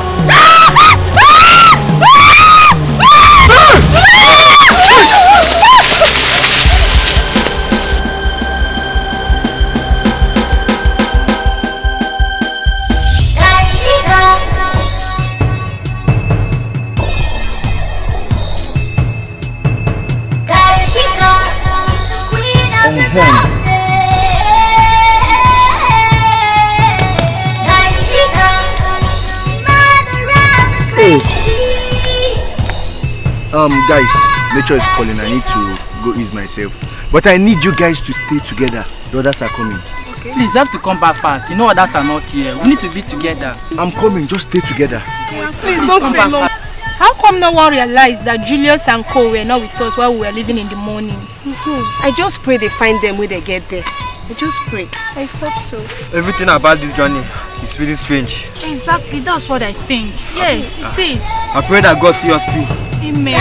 Guys, nature is calling. I need to go ease myself. But I need you guys to stay together. The others are coming. Okay. Please, you have to come back fast. You know others are not here. We need to be together. I'm coming. Just stay together. Yeah, please don't come back fast. How come no one realized that Julius and Co were not with us while we were leaving in the morning? I just pray they find them when they get there. I just pray. I hope so. Everything about this journey is really strange. Exactly, that's what I think. Yes, it is. I pray that God see us through. Amen.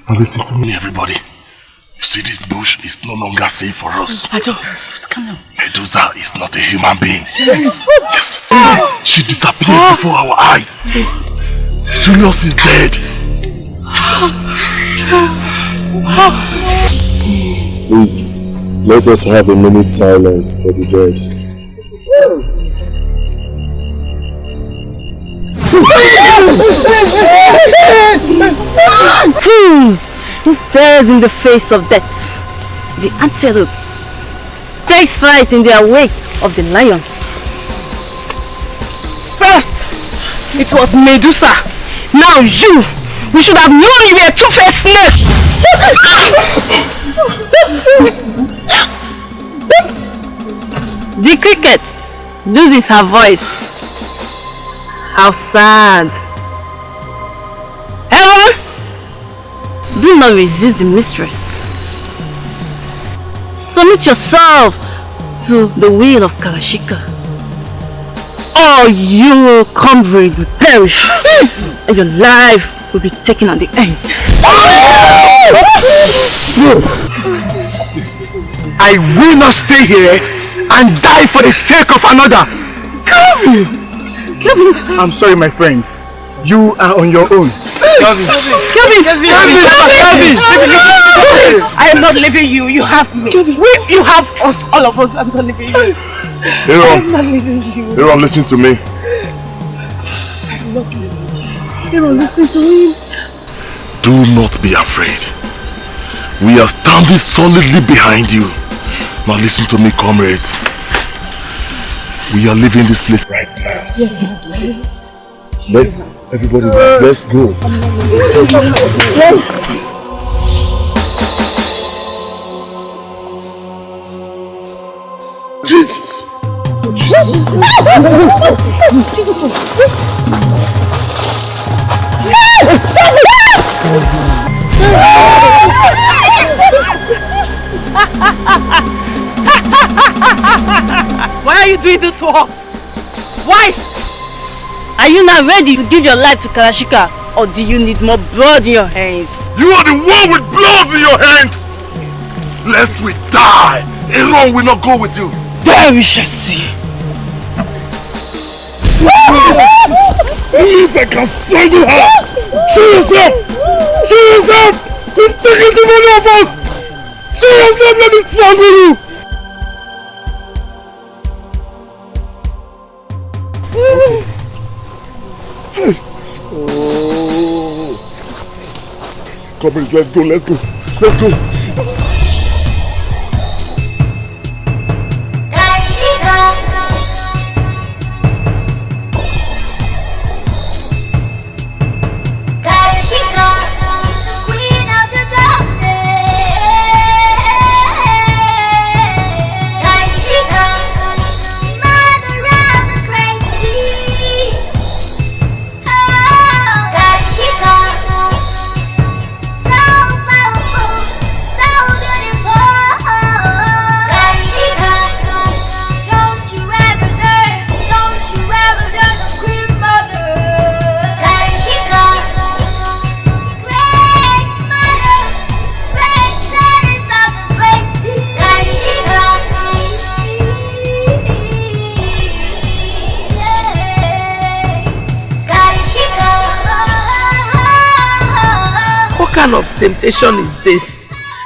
Now listen to me, everybody. You see, this bush is no longer safe for us. Come on. Medusa is not a human being. Yes. She disappeared before our eyes. Julius is dead. Please, let us have a minute's silence for the dead. He stares in the face of death. The antelope takes flight in the wake of the lion. First, it was Medusa. Now you! We should have known you were a two-faced snake! The cricket loses her voice. How sad. Ever? Do not resist the mistress. Submit yourself to the will of Karashika, or your comrade will perish and your life will be taken at the end. I will not stay here and die for the sake of another. Kevin! I'm sorry, my friend. You are on your own. Kevin! I am not leaving you. You have me. You have us, all of us. I'm not leaving you. I'm not leaving you. Aaron, listen to me. I love you. Aaron, listen to him. Do not be afraid. We are standing solidly behind you. Now listen to me, comrades. We are leaving this place right now. Yes. Everybody, let's go. Jesus! Why are you doing this to us? Why? Are you not ready to give your life to Karashika, or do you need more blood in your hands? You are the one with blood in your hands! Lest we die! Aaron will not go with you! There we shall see! If I can strangle her! Show yourself! Show yourself! He's taking too many of us! Show yourself, let me strangle you! Oh. Come on, let's go. What kind of temptation is this?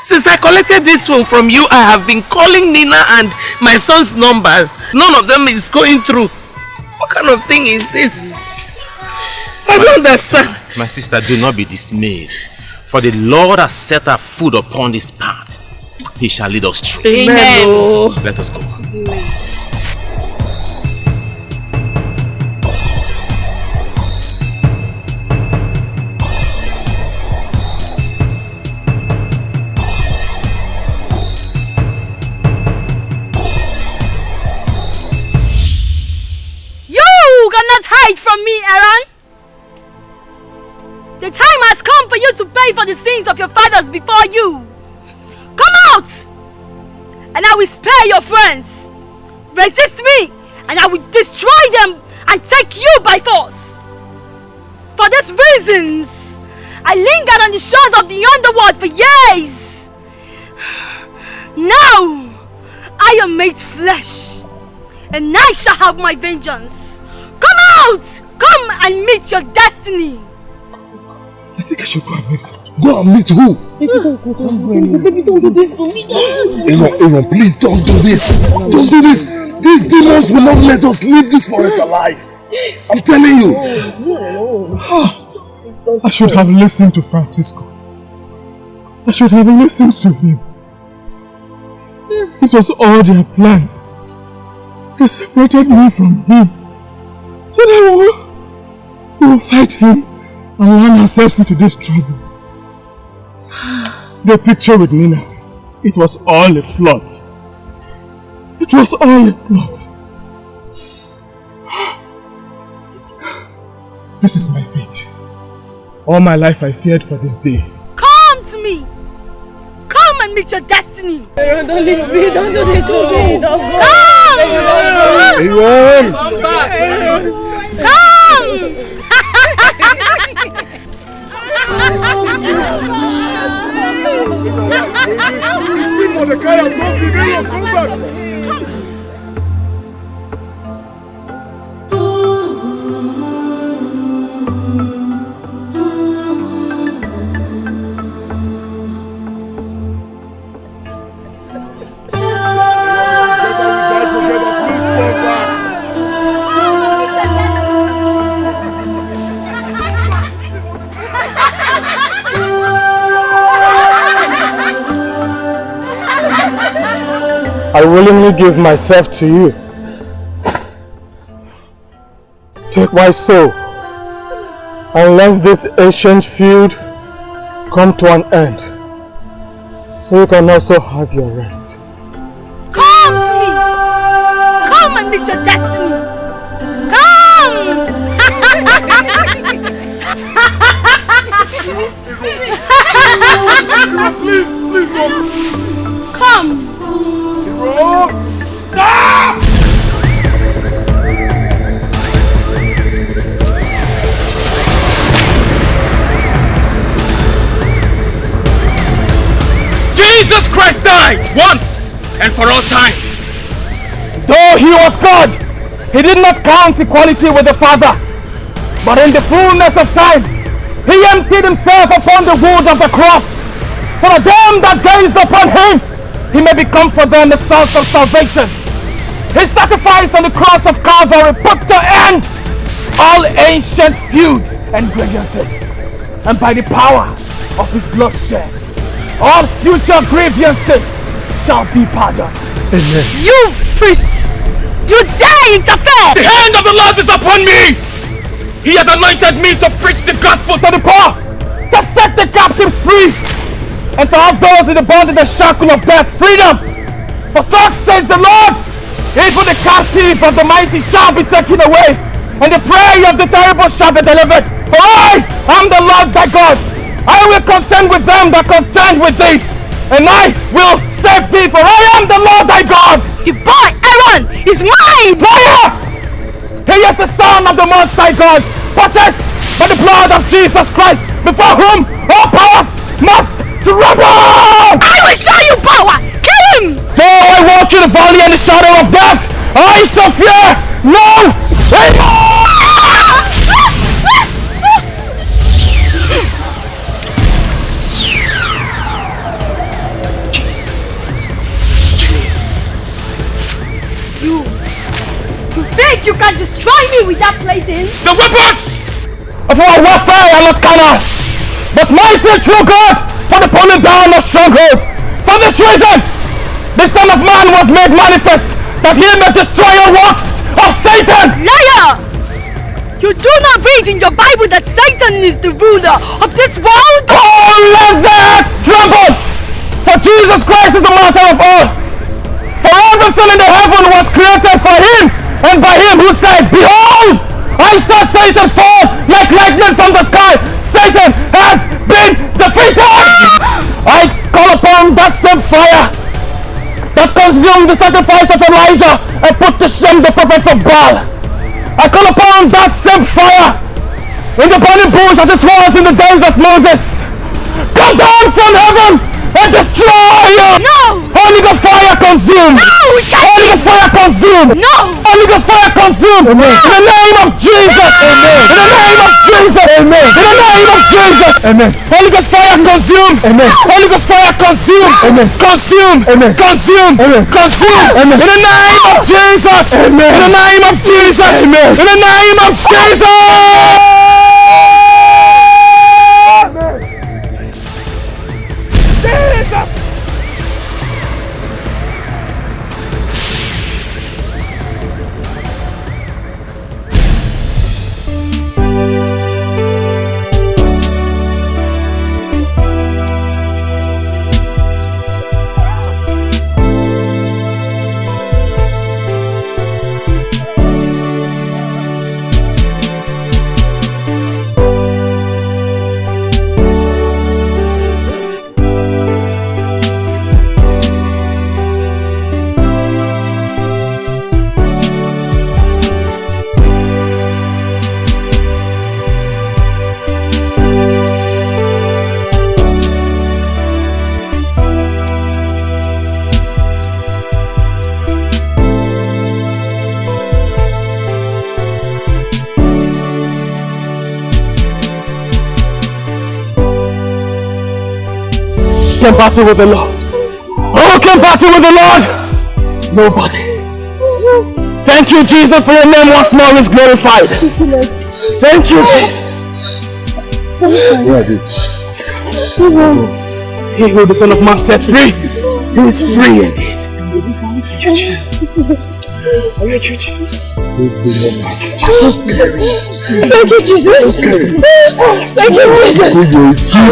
Since I collected this phone from you, I have been calling Nina and my son's number. None of them is going through. What kind of thing is this? I don't understand. My sister, do not be dismayed. For the Lord has set our foot upon this path. He shall lead us through. Amen. Let us go. You cannot hide from me, Aaron. The time has come for you to pay for the sins of your fathers before you. Come out! And I will spare your friends. Resist me, and I will destroy them and take you by force. For these reasons, I lingered on the shores of the underworld for years. Now, I am made flesh, and I shall have my vengeance. Come out! Come and meet your destiny. I think I should go and meet him. Go and meet who? Baby, don't do this to me. Aaron, please don't do this. Don't do this. These demons will not let us leave this forest alive. Yes. I'm telling you. I should have listened to Francisco. I should have listened to him. This was all their plan. They separated me from him. So that we will fight him and run ourselves into this trouble. The picture with Nina, it was all a plot. It was all a plot. This is my fate. All my life I feared for this day. Come to me. Come and meet your destiny. Aaron, don't leave me. Don't do this to me. Don't go. Aaron! Come back. I willingly give myself to you. Take my soul and let this ancient feud come to an end, so you can also have your rest. Come to me. Come and meet your destiny. Come. Stop! Jesus Christ died once and for all time. Though he was God, he did not count equality with the Father, but in the fullness of time, he emptied himself upon the wood of the cross, so that them that gaze upon him, he may become for them the source of salvation. His sacrifice on the cross of Calvary put to end all ancient feuds and grievances, and by the power of his bloodshed, all future grievances shall be pardoned. Amen. You priests, you dare interfere! The hand of the Lord is upon me! He has anointed me to preach the gospel to the poor, to set the captives free, and to have those in the bond of the shackle of death freedom. For thus says the Lord, even the captive of the mighty shall be taken away, and the prey of the terrible shall be delivered. For I am the Lord thy God. I will contend with them that contend with thee, and I will save thee, for I am the Lord thy God. The boy Aaron is mine! Liar! He is the Son of the Most High God, purchased by the blood of Jesus Christ, before whom all powers must tremble! I will show you power! Kill him! Though I walk through the valley and the shadow of death, I shall fear no evil! You think you can destroy me with that plaything? The weapons of our warfare are not carnal, but mighty through God for the pulling down of strongholds. For this reason, the Son of Man was made manifest, that he may destroy the works of Satan. Liar! You do not read in your Bible that Satan is the ruler of this world? Oh, let the earth tremble! For Jesus Christ is the master of all. For everything in the heaven was created for him, and by him who said, Behold, I saw Satan fall like lightning from the sky. Satan has been defeated. I call upon that same fire that consumed the sacrifice of Elijah and put to shame the prophets of Baal. I call upon that same fire in the burning bush as it was in the days of Moses. Come down from heaven and destroy you! No! Holy Ghost fire consume! No! Holy Ghost fire consume! No! Holy Ghost fire consume! Amen. In the name of Jesus! Amen. In the name of Jesus! Amen. In the name of Jesus! Amen. Holy Ghost fire consume! Amen. Holy Ghost fire consume! Amen. Consume! Amen. Consume! Amen. Consume! Amen. In the name of Jesus! Amen. In the name of Jesus! Amen. In the name of Jesus! Can battle with the Lord? Who can battle with the Lord? Nobody. Thank you, Jesus, for your name once more is glorified. Thank you, Jesus. He who the Son of Man set free, he is free indeed. Thank you, Jesus. Thank you, Jesus. Thank you, Jesus. Thank you, Jesus.